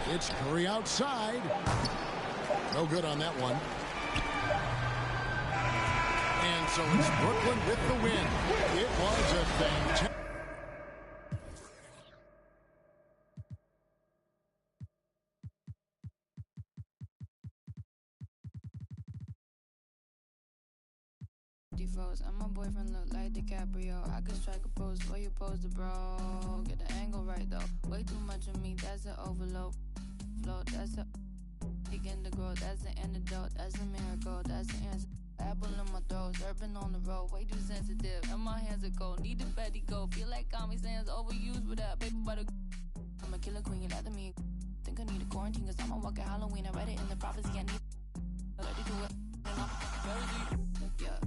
It's Curry outside. No good on that one. And so it's Brooklyn with the win. It was a fantastic. Froze, and my boyfriend look like DiCaprio. I could strike a pose before you pose the bro. Get the angle right though. Way too much of me, that's an overload. Flow, that's a begin to grow. That's the antidote. That's a miracle. That's the answer. Apple in my throat, surfing on the road. Way too sensitive, and my hands are cold. Need the fatty go. Feel like Comic Sans overused with that paper butter. I'm a killer queen, you lie to me. Think I need a quarantine, cause I'm a walking Halloween. I read it in the prophecy. I need to do it. Yeah.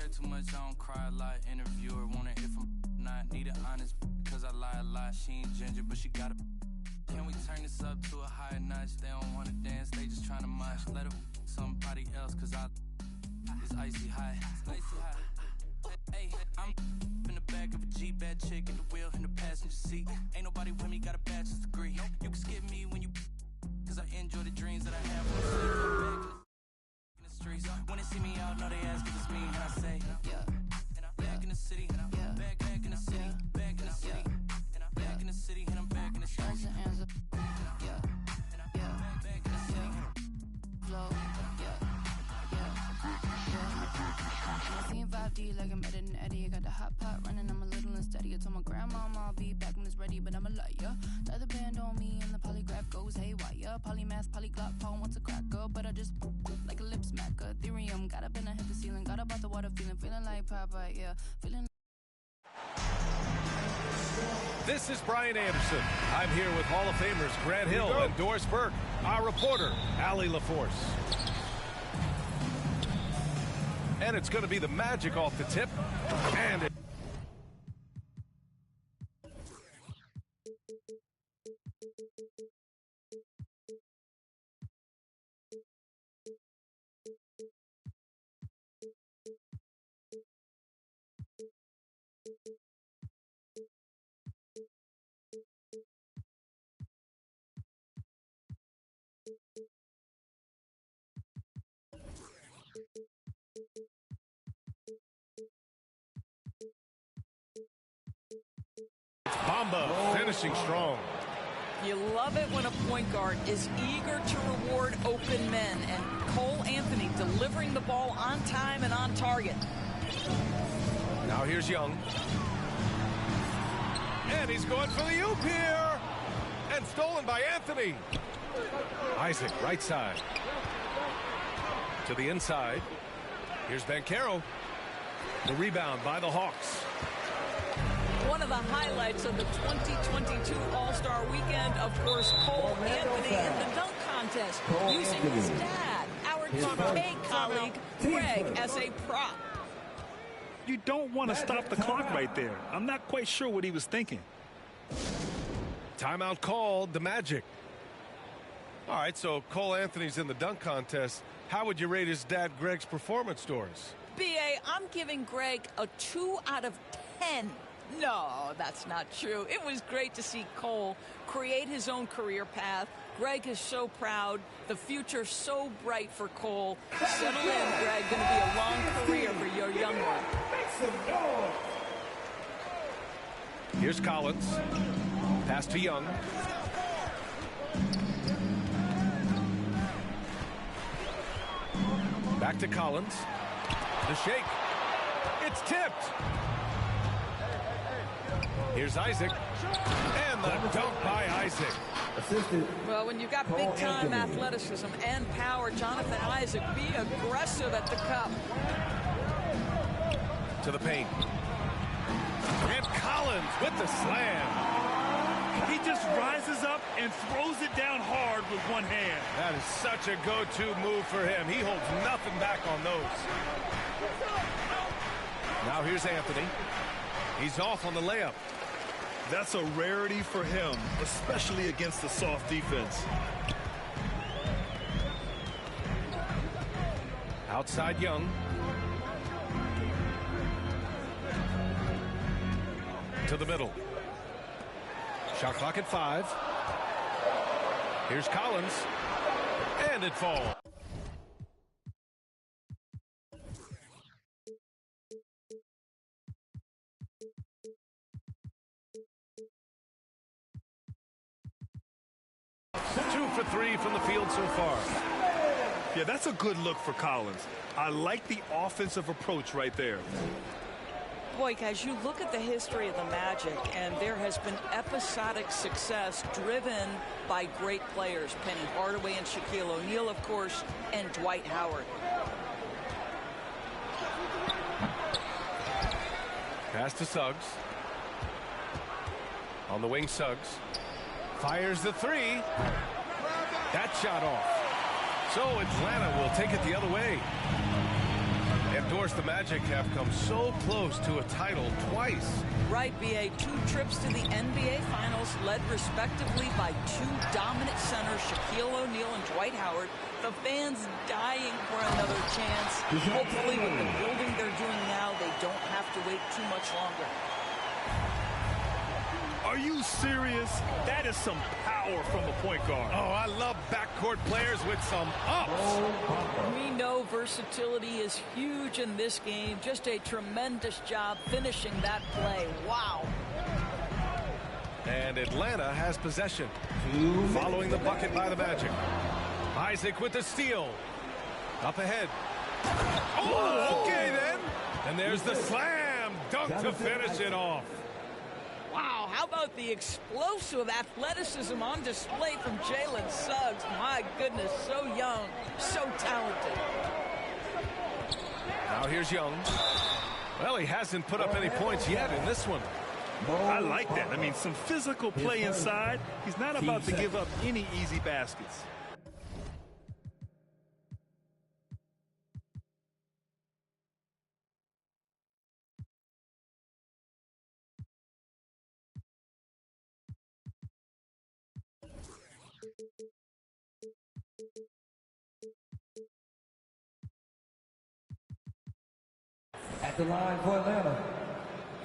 Too much, I don't cry a lot. Interviewer wonder if I'm not. Need an honest cause I lie a lot. She ain't ginger, but she got a. Can we turn this up to a higher notch? They don't wanna dance, they just tryna mosh. Let her somebody else cause it's icy hot. Icy hot. Hey, I'm in the back of a Jeep, bad chick in the wheel in the passenger seat. Ain't nobody with me, got a bachelor's degree. You can skip me when you cause I enjoy the dreams that I have. When they see me out, know they ask if it's me, and I say, yeah. And I'm back in the city, and I'm back in the city, back in the city, and I'm back in the city, and I'm back in the streets. Yeah. And I'm back in the city. Flow, I'm seeing 5D like I'm better than Eddie. I got the hot pot running, I'm a little unsteady. I told my grandma I'll be back when it's ready, but I'm a liar. The other band on me and the polygraph goes haywire. Polymath, polyglot, Paul wants a cracker, but I just like a lip smacker. Ethereum, got up and I hit the ceiling, got up out the water, feeling like Popeye, yeah, feeling. This is Brian Anderson. I'm here with Hall of Famers Grant Hill and Doris Burke. Our reporter, Allie LaForce. And it's going to be the Magic off the tip. And it Bamba finishing strong. You love it when a point guard is eager to reward open men, and Cole Anthony delivering the ball on time and on target. Now here's Young. And he's going for the oop here. And stolen by Anthony. Isaac, right side. To the inside. Here's Banchero. The rebound by the Hawks. One of the highlights of the 2022 All-Star Weekend, of course, Cole Anthony in the dunk contest, using his dad, our 2K colleague, Greg, as a prop. You don't want to stop the clock right there. I'm not quite sure what he was thinking. Timeout called, the Magic. All right, so Cole Anthony's in the dunk contest. How would you rate his dad, Greg's performance, Doris? B.A., I'm giving Greg a 2 out of 10. No, that's not true. It was great to see Cole create his own career path. Greg is so proud. The future's so bright for Cole. Settle in, Greg. Going to be a long career for your young one. Here's Collins. Pass to Young. Back to Collins. The shake. It's tipped. Here's Isaac. And the dunk by Isaac. Well, when you've got big-time athleticism and power, Jonathan Isaac, be aggressive at the cup. To the paint. And Collins with the slam. He just rises up and throws it down hard with one hand. That is such a go-to move for him. He holds nothing back on those. Now here's Anthony. He's off on the layup. That's a rarity for him, especially against the soft defense. Outside Young. To the middle. Shot clock at 5. Here's Collins. And it falls. Two for 3 from the field so far. Yeah, that's a good look for Collins. I like the offensive approach right there. Boy, guys, you look at the history of the Magic, and there has been episodic success driven by great players. Penny Hardaway and Shaquille O'Neal, of course, and Dwight Howard. Pass to Suggs. On the wing, Suggs. Fires the 3. That shot off. So Atlanta will take it the other way. And Doris, the Magic have come so close to a title twice. Right, B.A. 2 trips to the NBA Finals, led respectively by 2 dominant centers, Shaquille O'Neal and Dwight Howard. The fans dying for another chance. Hopefully with the building they're doing now, they don't have to wait too much longer. Are you serious? That is some power from a point guard. Oh, I love backcourt players with some ups. We know versatility is huge in this game. Just a tremendous job finishing that play. Wow. And Atlanta has possession. Following the bucket by the Magic. Isaac with the steal. Up ahead. Oh, okay then. And there's the slam dunk to finish it off. Wow, how about the explosive athleticism on display from Jalen Suggs? My goodness, so young, so talented. Now here's Young. Well, he hasn't put up any points yet in this one. I like that. I mean, some physical play inside. He's not about to give up any easy baskets. At the line for Atlanta,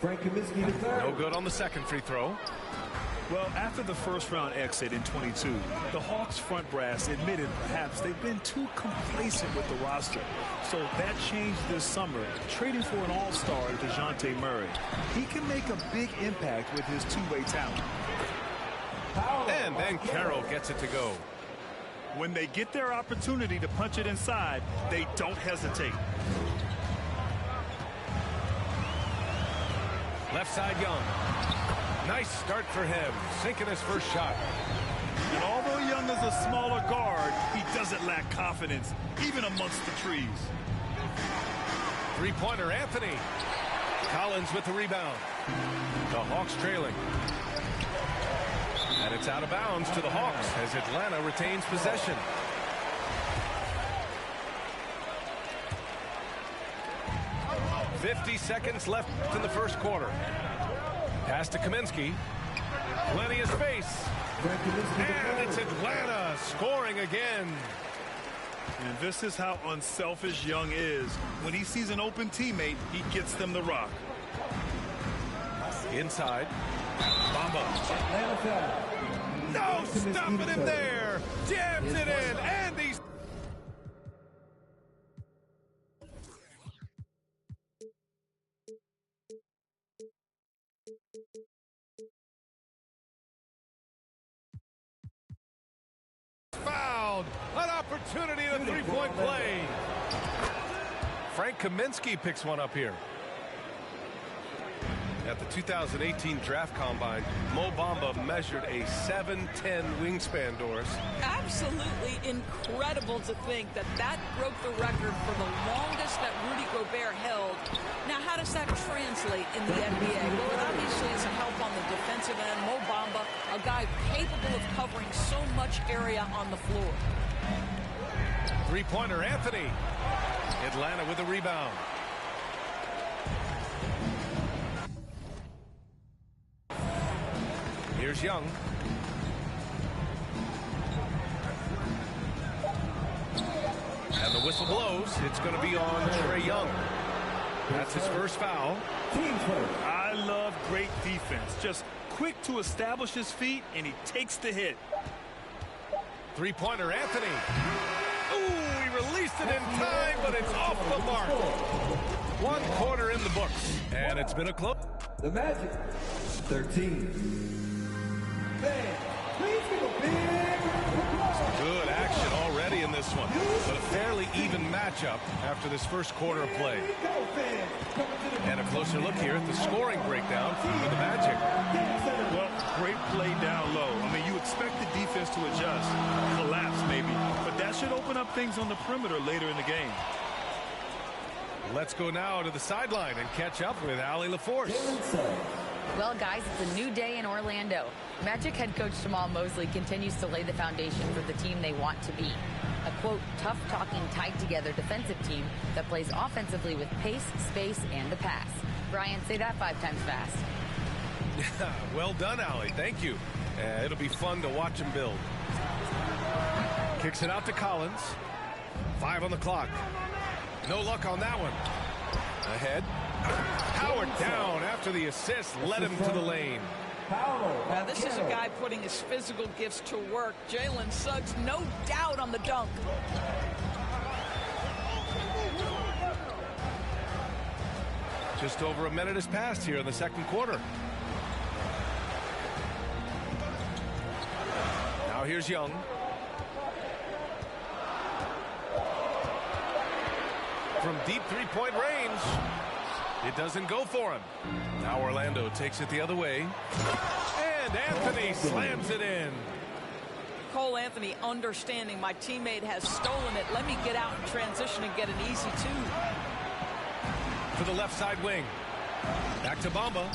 Frank Kaminsky III. No good on the second free throw. Well, after the first-round exit in 22, the Hawks front brass admitted perhaps they've been too complacent with the roster. So that changed this summer, trading for an all-star, DeJounte Murray. He can make a big impact with his two-way talent. And then Carroll gets it to go. When they get their opportunity to punch it inside, they don't hesitate. Left side, Young. Nice start for him, sinking his first shot. And although Young is a smaller guard, he doesn't lack confidence, even amongst the trees. Three-pointer, Anthony. Collins with the rebound. The Hawks trailing. And it's out of bounds to the Hawks as Atlanta retains possession. .50 seconds left in the first quarter. Pass to Kaminsky. Plenty of space. And it's Atlanta scoring again. And this is how unselfish Young is. When he sees an open teammate, he gets them the rock. Inside. Bamba. No, stopping him there. Jams it in. And he's... fouled. An opportunity in a three-point play. Frank Kaminsky picks one up here. At the 2018 Draft Combine, Mo Bamba measured a 7'10" wingspan, Doris. Absolutely incredible to think that that broke the record for the longest that Rudy Gobert held. Now, how does that translate in the NBA? Well, it obviously is a help on the defensive end. Mo Bamba, a guy capable of covering so much area on the floor. Three-pointer, Anthony. Atlanta with a rebound. Here's Young. And the whistle blows. It's going to be on Trae Young. That's his first foul. I love great defense. Just quick to establish his feet, and he takes the hit. Three-pointer, Anthony. Ooh, he released it in time, but it's off the mark. 1 quarter in the books, and it's been a close. The Magic, 13. Please give a big applause. Good action already in this one, but a fairly even matchup after this first quarter of play. And a closer look here at the scoring breakdown for the Magic. Well, great play down low. I mean, you expect the defense to adjust, collapse maybe, but that should open up things on the perimeter later in the game. Let's go now to the sideline and catch up with Allie LaForce. Well, guys, it's a new day in Orlando. Magic head coach Jamal Mosley continues to lay the foundation for the team they want to be. A, quote, tough-talking, tied-together defensive team that plays offensively with pace, space, and the pass. Brian, say that 5 times fast. Well done, Allie. Thank you. It'll be fun to watch him build. Kicks it out to Collins. 5 on the clock. No luck on that one. Ahead. Howard down after the assist led him to the lane. Now, this is a guy putting his physical gifts to work. Jalen Suggs, no doubt on the dunk. Just over a minute has passed here in the second quarter. Now here's Young. From deep three-point range. It doesn't go for him. Now Orlando takes it the other way. And Anthony slams it in. Cole Anthony understanding my teammate has stolen it. Let me get out in transition and get an easy 2. For the left side wing. Back to Bamba.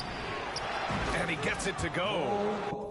And he gets it to go.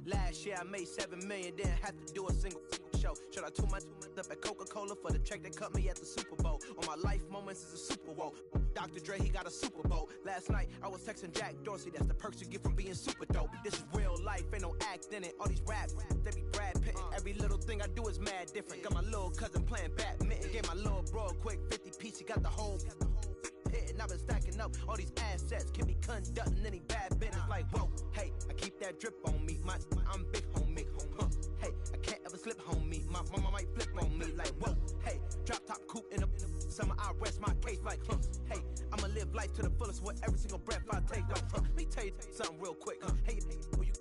Last year I made $7 million, didn't have to do a single shot. show. Should I too much up at Coca-Cola for the check that cut me at the Super Bowl? All my life moments is a Super Bowl. Dr. Dre, he got a Super Bowl. Last night, I was texting Jack Dorsey. That's the perks you get from being super dope. This is real life, ain't no act in it. All these rap, they be Brad Pitt. Every little thing I do is mad different. Got my little cousin playing badminton. Gave my little bro a quick 50 piece. He got the whole hitting. I've been stacking up all these assets. Keep me conducting any bad business. Like, whoa, hey, I keep that drip on me. I'm big homie. Hey, I can't ever slip homie. My mama might flip on me. Like, whoa, hey, drop top coupe in the summer. I rest my case. Like, hey, I'ma live life to the fullest with every single breath I take. Like, let me tell you something real quick. Hey, who you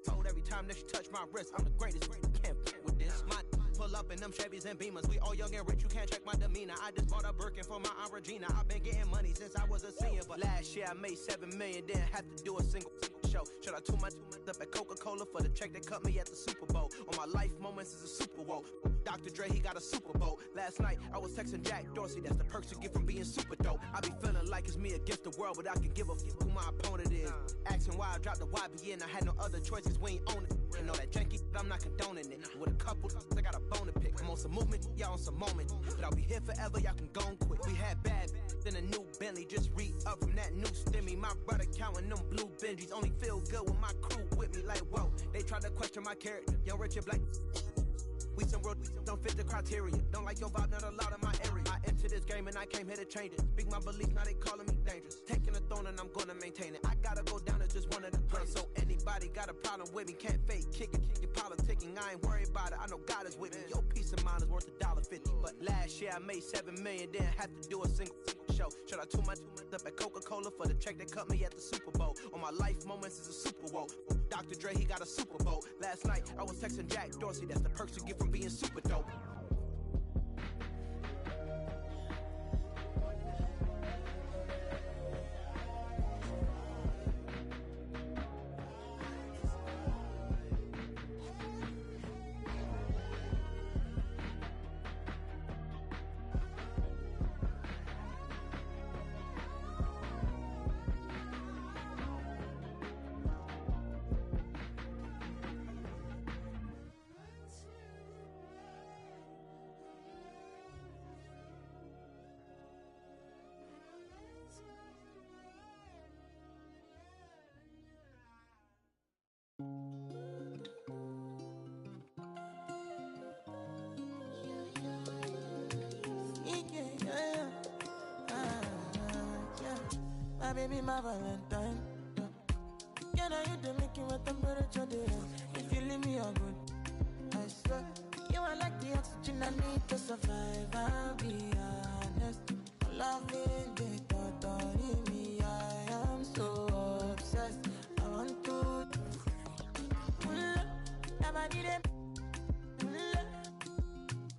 told every time that you touch my wrist, I'm the greatest. Can't play with this. My pull up in them Chevys and Beamers. We all young and rich, you can't check my demeanor. I just bought a Birkin for my Aunt Regina. I've been getting money since I was a senior, but last year I made $7 million, didn't have to do a single show. Should I too much up at Coca-Cola for the check that cut me at the Super Bowl? All my life moments is a Super Bowl. Dr. Dre, he got a Super Bowl. Last night I was texting Jack Dorsey. That's the perks you get from being super dope. I be feeling like it's me against the world, but I can give a f who my opponent is. Asking why I dropped the YBN, I had no other choices. We ain't own it. And all that janky, I'm not condoning it. With a couple, I got a bone to pick. I'm on some movement, y'all on some moment. But I'll be here forever, y'all can go and quit. We had bad, then a new Bentley. Just re-up from that new stimmy. My brother counting them blue Benjis. Only feel good with my crew with me. Like, whoa, they tried to question my character. Young Richard Black. We some real don't fit the criteria. Don't like your vibe, not allowed in my area. I entered this game and I came here to change it. Speak my beliefs, now they calling me dangerous. Taking a throne and I'm gonna maintain it. I gotta go down as just one of the greats. So anybody got a problem with me, can't fake kick it. You're politicking, I ain't worried about it. I know God is with me. Your peace of mind is worth $1.50. But last year I made $7 million, didn't have to do a single show. Should I too much up at Coca-Cola for the check that cut me at the Super Bowl? All my life moments is a Super Bowl. Dr. Dre, he got a Super Bowl. Last night I was texting Jack Dorsey. That's the perks you get from being super dope. My baby, my Valentine. Yeah, now you the making my temperature there. If you leave me, I'm good. I swear, you are like the oxygen I need to survive. I'll be honest. Loving the thought of me, I am so obsessed. I want to never need it.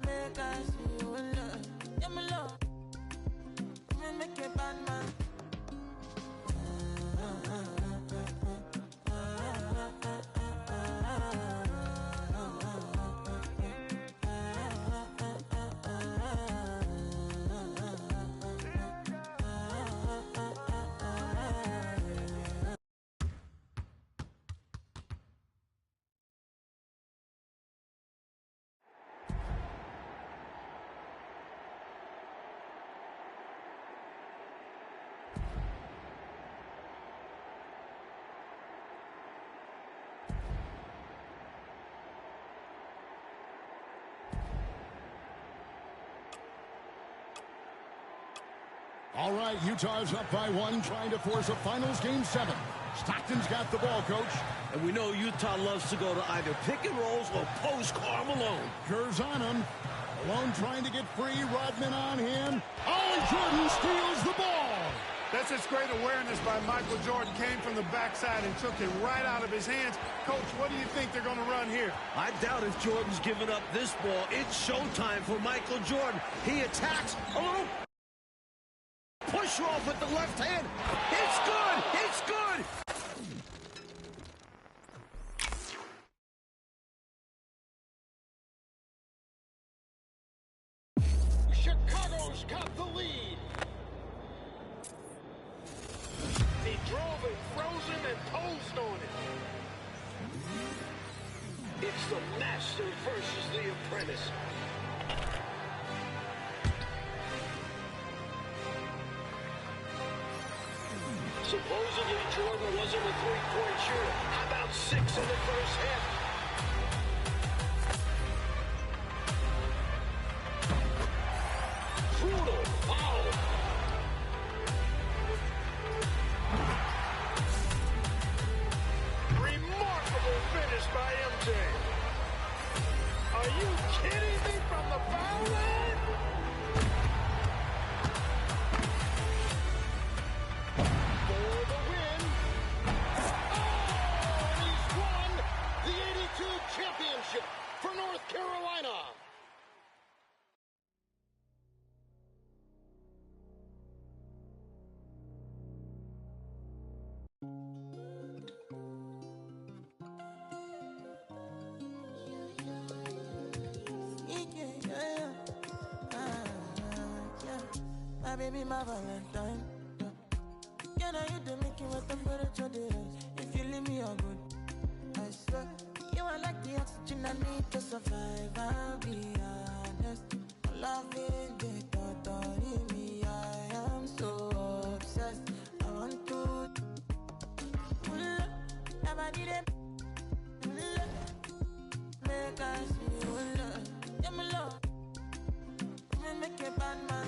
Make I see you love. Yeah, my love. Make a bad man. All right, Utah's up by 1, trying to force a finals game 7. Stockton's got the ball, coach. And we know Utah loves to go to either pick and rolls or post Karl Malone. Kerr's on him. Malone trying to get free. Rodman on him. Oh, Jordan steals the ball. That's just great awareness by Michael Jordan. Came from the backside and took it right out of his hands. Coach, what do you think they're going to run here? I doubt if Jordan's giving up this ball. It's showtime for Michael Jordan. He attacks a little push off with the left hand. It's good. It's good. Chicago's got the lead. He drove it frozen and posed on it. It's a mess. master versus the apprentice. Supposedly Jordan wasn't a three-point shooter. How about 6 in the first half? Brutal foul. Remarkable finish by MJ. Are you kidding me from the foul line? For the win. Oh, and he's won the 82 championship for North Carolina. My baby, my Valentine. Can I hit the making with temperature days? If you leave me all good, I swear. You are like the oxygen I need to survive. I'll be honest. Love is the thought of me. I am so obsessed. I want to never need it. Make us see you love. Yeah, my love. Make a bad man.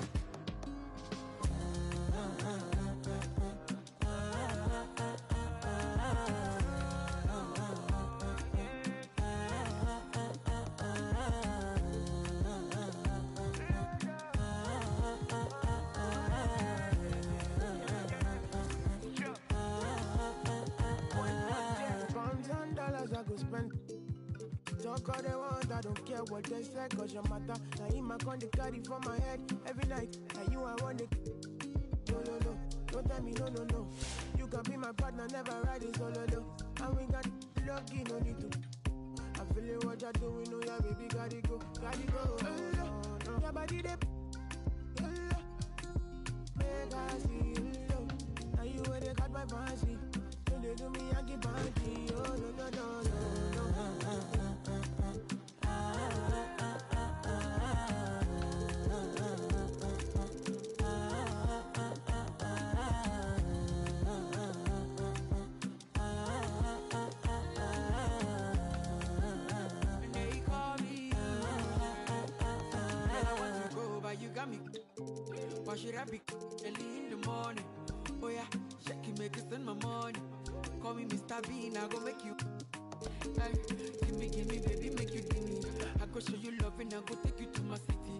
I go spend. Talk all they want, I don't care what they say, cause your matter. Now in my con, they carry for my head every night. Now you, I want it. No, no, no, don't tell me no, no, no. You can be my partner, never riding solo, no. And we got lucky, no need to. I'm feeling what you're doing, oh yeah, baby, gotta go, gotta go. No. Your body, they make I see you, now you where they got my fancy. They do me, I keep panty. Oh, no, no, no, no, and they call me. And I want to go, but you got me. Why should I be early in the morning? Oh yeah, shake it, make it send my money. Call me Mr. Bean, I go make you. Hey, give me, baby, make you give me. I go show you love and I go take you to my city.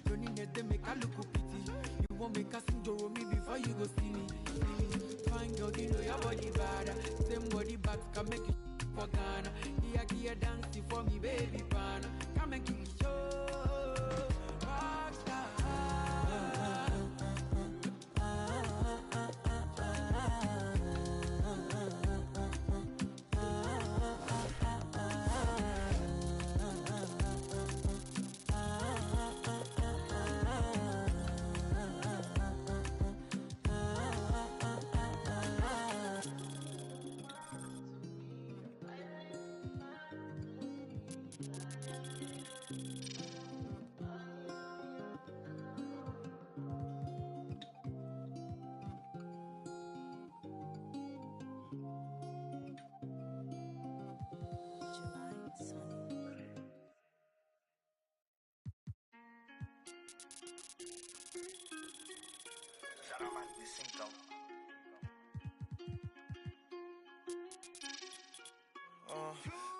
Don't need that, they make I look pity. You won't make a sing to me before you go see me. Fine girl, you know your body bad. Same body back can make you for Ghana. Here, dance for me, baby, pana. Come and give me show. Rockstar.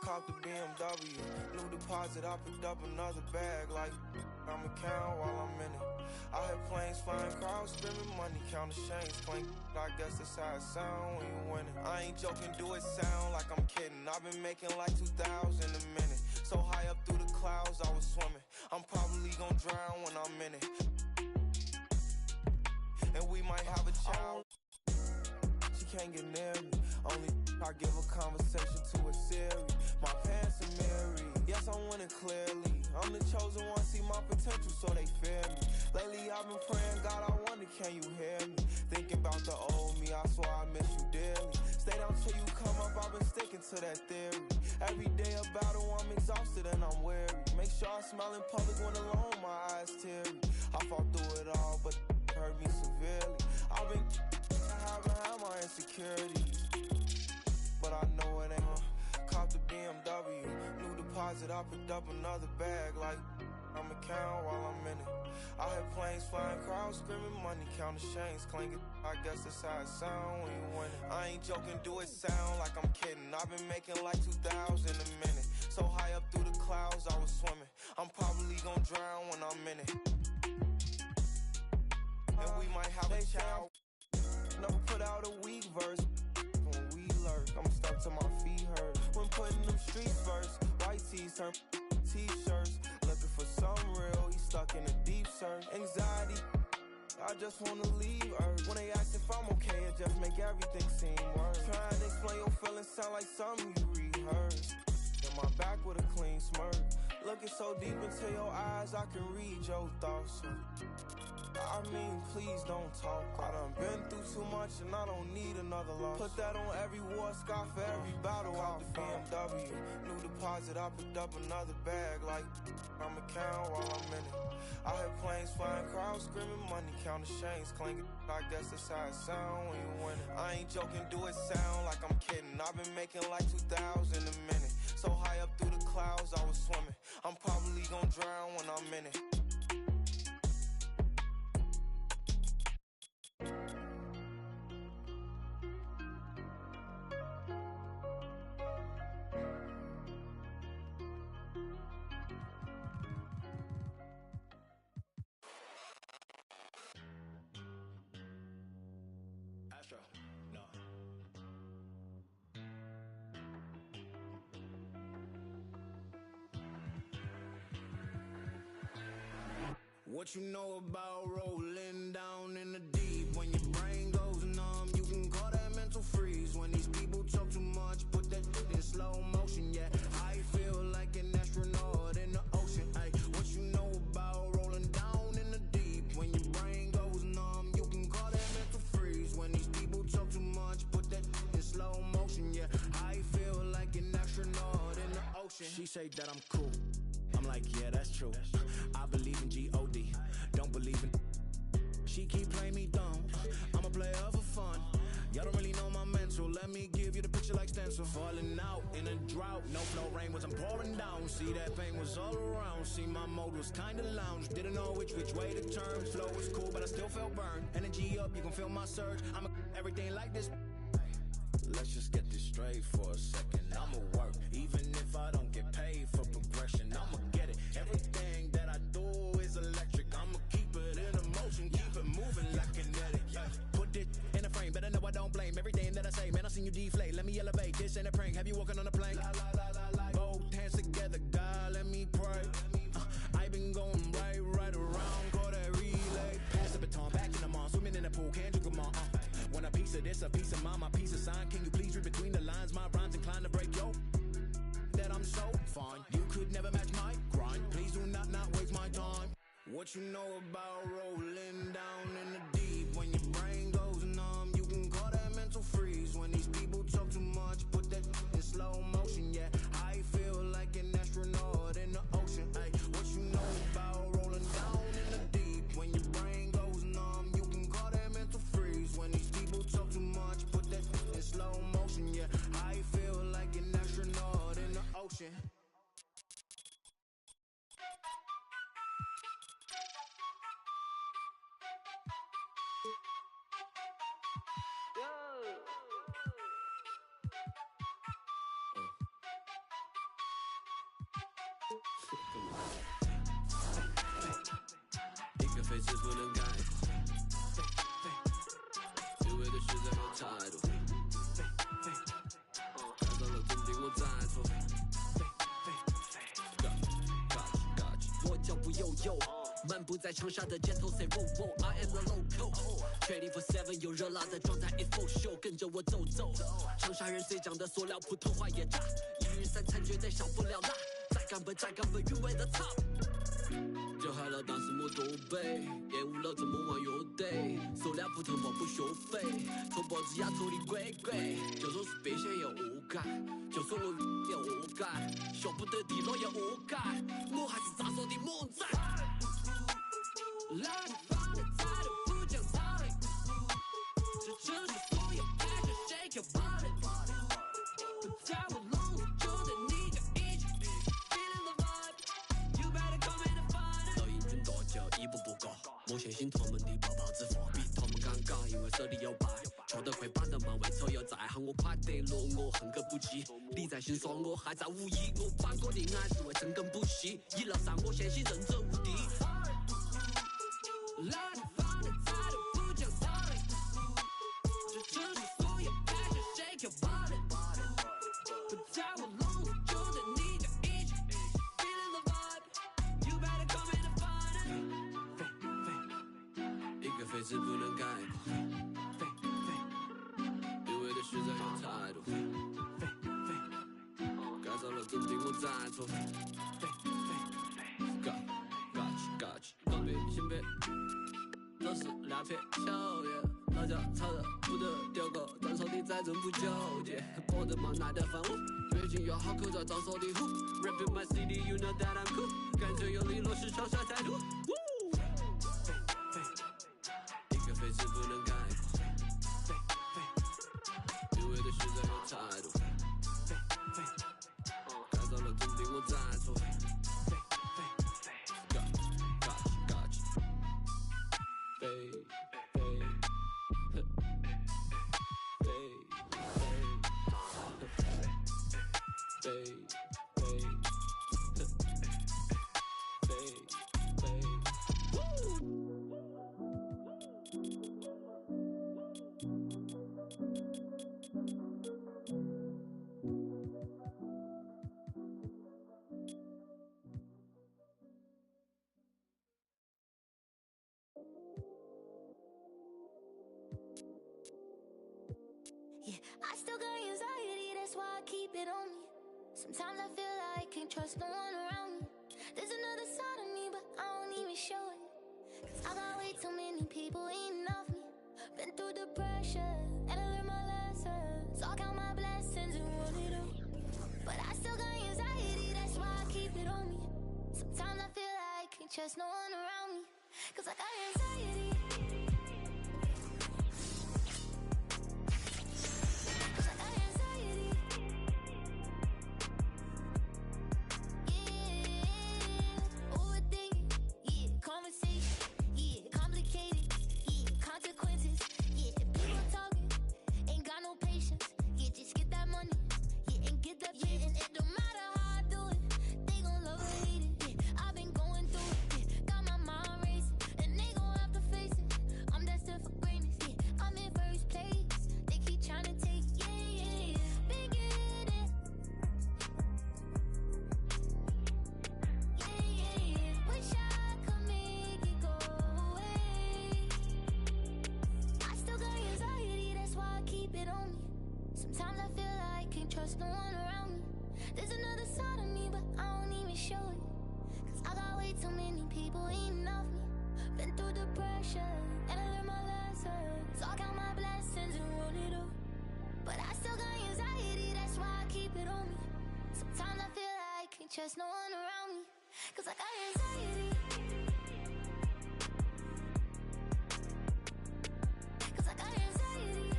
Cop the BMW, new deposit, I picked up another bag like I'ma count while I'm in it. I hear planes flying, crowds screaming, money counting chains clink. I guess that's how it sound when you winning. I ain't joking, do it sound like I'm kidding. I've been making like 2,000 a minute. So high up through the clouds, I was swimming. I'm probably gonna drown when I'm in it. And we might have a child. She can't get near me. Only I give a conversation to a Siri. My pants are married. Yes, I'm winning clearly. I'm the chosen one, see my potential, so they fear me. Lately I've been praying, God, I wonder, can you hear me? Thinking about the old me, I swear I miss you dearly. Stay down till you come up, I've been sticking to that theory. Every day a battle, I'm exhausted and I'm weary. Make sure I smile in public when alone, my eyes teary. I fought through it all, but hurt me severely. I've been having had my insecurities, but I know it ain't. Cop the BMW, new deposit, I picked up another bag like I'ma count while I'm in it. I hear planes flying, crowds screaming, money counting, chains clanking. I guess that's how it sound when you win it. I ain't joking, do it sound like I'm kidding. I've been making like 2,000 a minute. So high up through the clouds, I was swimming. I'm probably gonna drown when I'm in it. And we might have a child. Never put out a weak verse. When we lurk, I'm stuck to my feet hurt. When putting them streets first, white tees turn t-shirts. Looking for some real, he's stuck in a deep search. Anxiety, I just wanna leave Earth. When they ask if I'm okay, it just make everything seem worse. Trying to explain your feelings sound like something you rehearsed. In my back with a clean smirk. Looking so deep into your eyes, I can read your thoughts. I mean, please don't talk. I done been through too much and I don't need another loss. Put that on every war scar for every battle. Out the BMW, new deposit, I picked up another bag like I'ma count while I'm in it. I hear planes flying, crowds screaming, money counting, chains clanking. I guess that's how it sound when you win it. I ain't joking, do it sound like I'm kidding. I've been making like 2,000 a minute. So high up through the clouds, I was swimming. I'm probably gonna drown when I'm in it. Astro, no. What you know about rolling down in the deep? When your brain goes numb, you can call that mental freeze. When these people talk too much, put that in slow motion. Yeah, I feel like an astronaut in the ocean. Ay, what you know about rolling down in the deep? When your brain goes numb, you can call that mental freeze. When these people talk too much, put that in slow motion. Yeah, I feel like an astronaut in the ocean. She say that I'm cool. I'm like, yeah, that's true. I believe in G-O-D, don't believe in. She keep playing me dumb. I'm a player for fun. Y'all don't really know my mental. Let me give you the picture like stencil. Falling out in a drought. No flow rain was I'm pouring down. See that pain was all around. See my mode was kinda lounge. Didn't know which way to turn. Flow was cool, but I still felt burned. Energy up, you can feel my surge. I'm everything like this. Let's just get this straight for a second. I'ma work, even if I don't get paid for progression. I'ma get it. Everything that I do is electric. I'ma keep it in motion, keep it moving like kinetic. Yeah. Put it in a frame, better know I don't blame everything that I say. Man, I seen you deflate. Let me elevate. This ain't a prank. Have you walking on a plane? Both hands together, God, let me pray. I been going right around. Call that relay. Pass the baton, back in the mall, swimming in the pool, can't drink them all. Want a piece of this, a piece of mine, my piece of sign. Can you please read between the lines? My rhymes inclined to break yo. That I'm so fine. You could never match my grind. Please do not waste my time. What you know about rolling down in the deep? When your brain goes numb, you can call that mental freeze. When these people talk too much, put that in slow motion. Yeah, I feel like an astronaut in the ocean. Ay, what you know about rolling down in the deep? When your brain goes numb, you can call that mental freeze. When these people talk too much, put that in slow motion. Yeah, I feel like an astronaut in the ocean.一个飞机不能改，因为的实在没有态度。看到了坚定我在做。我脚步悠悠，漫步在长沙的街头 ，say whoa whoa，I am the local。24/7有热辣的状态 ，it for show， 跟着我走走。长沙人最讲的塑料，普通话也炸，一日三餐绝对少不了辣。再干本，鱼尾的top。就害了当时我多背，厌恶了这么玩乐队，手两斧头毛不学费，抽脖子压抽的鬼鬼，就说是变相要恶改，就说我要恶改，学不得地了要恶改，我还是咋说的猛仔。来你放的态度不讲道理，这城市所有感觉 shake your body， 不在我笼子就得你就一起 feeling the vibe， you better come in and find it。老英俊大叫一步步高，莫相信他们的泡泡之话，比他们尴尬，因为手里有牌，跳得快把得慢，为丑要再喊我快得落，我恨个不羁。你在欣赏我还在无意，我反过的爱是为深耕不息，一路上我相信人者无敌。来你放的态度不讲道理，这城市所有感觉 shake your body， 不在我笼子就得你就一起 feeling the vibe， you better come in and find it。一个废字不能概括，一味的虚在有态度，改造了真的我在做。性别都是两片秋叶，老脚吵得不得丢狗，张手的再真不纠结，我的妈耐得烦我，最近要好口罩张手的虎 ，Rapping my city you know that I'm cool， 感觉有利落是双杀态度，一个废字不能概括，一味的虚在有态度，改造了真的我在做。Yeah, I still got anxiety, that's why I keep it on me. Sometimes I feel like I can't trust no one around me. There's another side of me, but I don't even show it. Cause I got way too many people eating off me. Been through the pressure, and I learned my lessons. So I count my blessings and run it up. But I still got anxiety, that's why I keep it on me. Sometimes I feel like I can't trust no one around me. Cause I got anxiety. Sometimes I feel like I can't trust no one around me. There's another side of me, but I don't even show it. Cause I got way too many people eating off me. Been through the pressure, and I learned my lessons. So I count my blessings and run it up. But I still got anxiety, that's why I keep it on me. Sometimes I feel like I can't trust no one around me. Cause I got anxiety. Cause I got anxiety.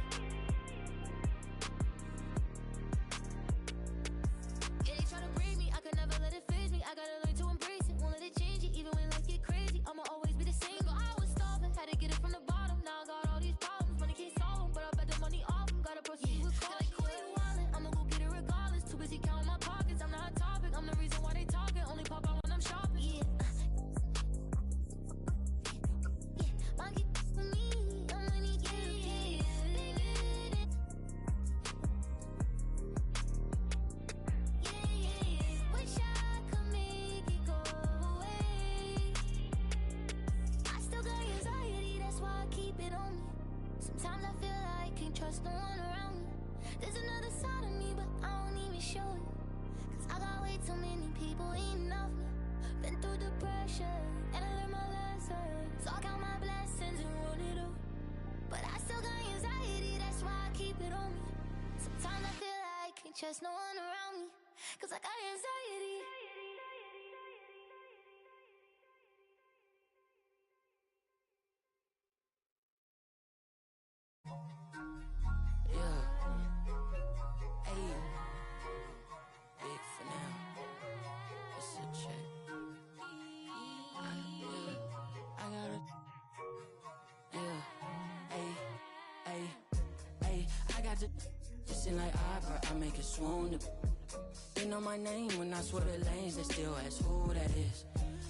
Yeah, they try to break me, I could never let it phase me. I gotta learn to embrace it, won't let it change it. Even when life get crazy, I'ma always be the same. But I was starving, had to get it from the bottom. Now I got all these problems, money can't solve them. But I bet the money off them, gotta proceed with caution. Like quit wildin', I'ma go get it regardless. Too busy counting my pockets, I'm not a topic. I'm the reason why they talking, only pop out when I'm shopping. Yeah. Monkey for me, I'm money getting. Wish I could make it go away. I still got anxiety, that's why I keep it on me. Sometimes I feel like I can't trust no one around me. There's another side of me, but I don't even show it. Cause I got way too many people eating off me. Been through depression, and I learned my lesson. So I count my blessings and run it up. But I still got anxiety, that's why I keep it on me. Sometimes I feel like I can't trust no one around me, 'cause I got anxiety. Yeah. Hey. Big for now. It's a check. I gotta. Yeah. Hey. I got to. It's in like opera, I make it swoon. They know my name when I swear the lanes, they still ask who that is.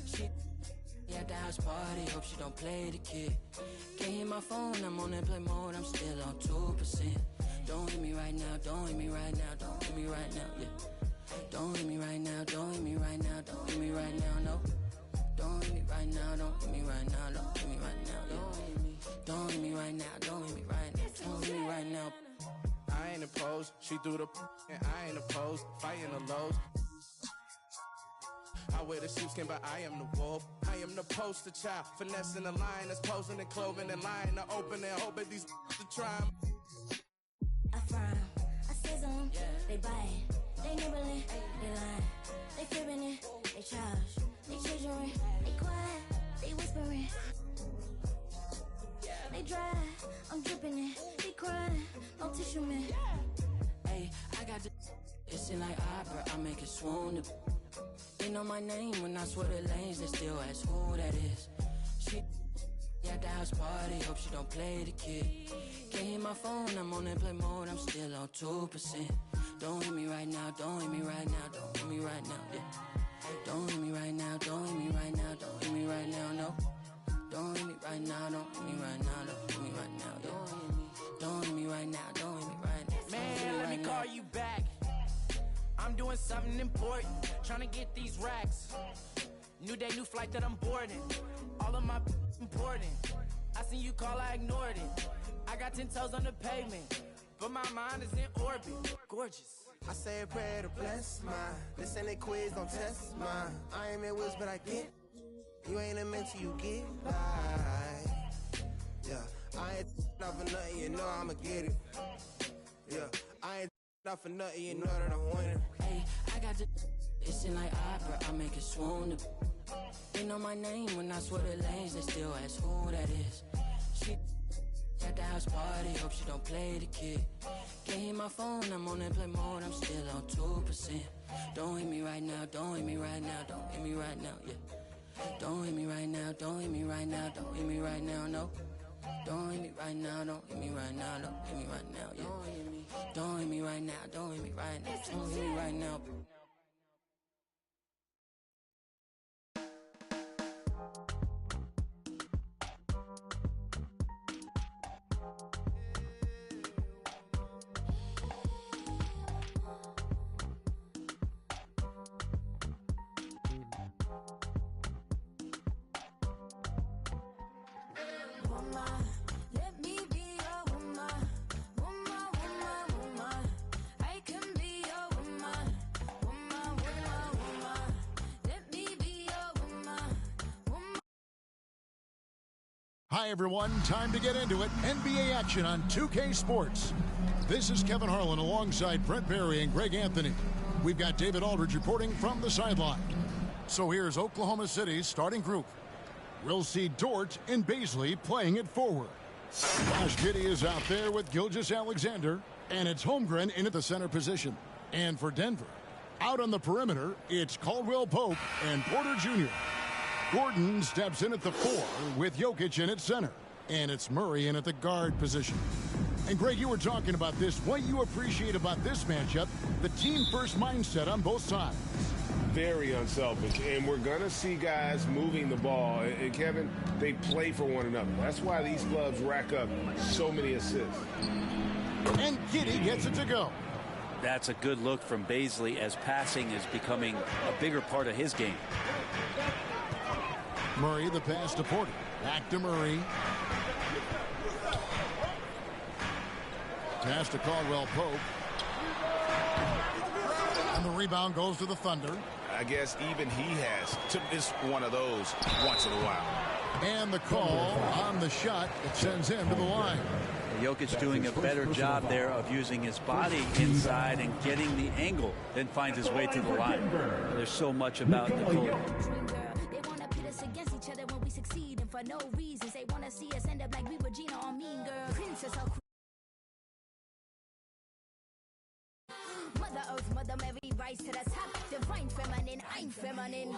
She at the house party, hope she don't play the kid. Can't hear my phone, I'm on airplane mode, I'm still on 2%. Don't hit me right now, don't hit me right now, don't hit me right now, yeah. Don't hit me right now, don't hit me right now, don't hit me right now, no. Don't hit me right now, don't hit me right now, don't hit me right now, yeah. Don't hit me right now, don't hit me right now, don't hit me right now. I ain't opposed, she threw the and I ain't opposed, fighting the lows. I wear the sheepskin, but I am the wolf. I am the poster child, finessing the line that's posing and clothing and lying to open and hoping these to try. I frown, I sizzle them, they bite, they nibbling, they lying, they fibbing it, they charge, they triggering, they quiet, they whispering. They dry, I'm dripping it, they crying, no tissue man. Hey, I got the. It's in like opera, I make it swoon. They know my name when I swear the lanes, they still ask who that is. She at the house party, hope she don't play the kid. Can't hear my phone, I'm on airplane mode, I'm still on 2%. Don't hit me right now, don't hit me right now, don't hit me right now, yeah. Don't hit me right now, don't hit me right now, don't hit me right now, no. Don't hit me right now, don't hit me right now, don't hit me right now, yeah. Don't hit me right now, don't hit me right now. Man, let me call you back. I'm doing something important, trying to get these racks. New day, new flight that I'm boarding. All of my important. I seen you call, I ignored it. I got 10 toes on the pavement, but my mind is in orbit. Gorgeous. I say a prayer to bless mine. This ain't a quiz, don't test mine. I ain't in woods, but I get. You ain't a mentor, you get right. Yeah, I ain't not for nothing, you know I'ma get it. Yeah, I ain't not for nothing, you know that I'm winning. Hey, I got the. It's in like opera, I make it swoon. They know my name when I swear the lanes, they still ask who that is. She at the house party, hope she don't play the kid. Can't hear my phone, I'm on airplane mode, I'm still on 2%. Don't hit me right now, don't hit me right now, don't hit me right now, yeah. Don't hit me right now, don't hit me right now, don't hit me right now, no. Don't hit me right now, don't hit me right now, don't hit me right now, yeah. Don't hit me right now, don't hit me right now, don't hit me right now. Let me be your woman, woman, woman, woman. I can be your woman, woman, woman, woman. Let me be your woman, woman. Hi, everyone. Time to get into it. NBA action on 2K Sports. This is Kevin Harlan alongside Brent Barry and Greg Anthony. We've got David Aldridge reporting from the sideline. So here's Oklahoma City's starting group. We'll see Dort and Bazley playing it forward. Josh Giddey is out there with Gilgeous-Alexander, and it's Holmgren in at the center position. And for Denver, out on the perimeter, it's Caldwell Pope and Porter Jr. Gordon steps in at the 4 with Jokic in at center, and it's Murray in at the guard position. And Greg, you were talking about this. What you appreciate about this matchup, the team-first mindset on both sides. Very unselfish, and we're going to see guys moving the ball. And Kevin, they play for one another. That's why these clubs rack up so many assists. And Giddey gets it to go. That's a good look from Bazley as passing is becoming a bigger part of his game. Murray, the pass to Porter. Back to Murray. Pass to Caldwell Pope. And the rebound goes to the Thunder. I guess even he has to miss one of those once in a while. And the call on the shot that sends him to the line. Jokic doing a better job there of using his body inside and getting the angle, then finds his way to the line. There's so much about Nikola. They wanna pit us against each other when we succeed, and for no reasons. They wanna see us end up like we were Gina or Mean Girl. Princess or Mother Earth, Mother Mary, rise to the top. Divine feminine, I'm feminine.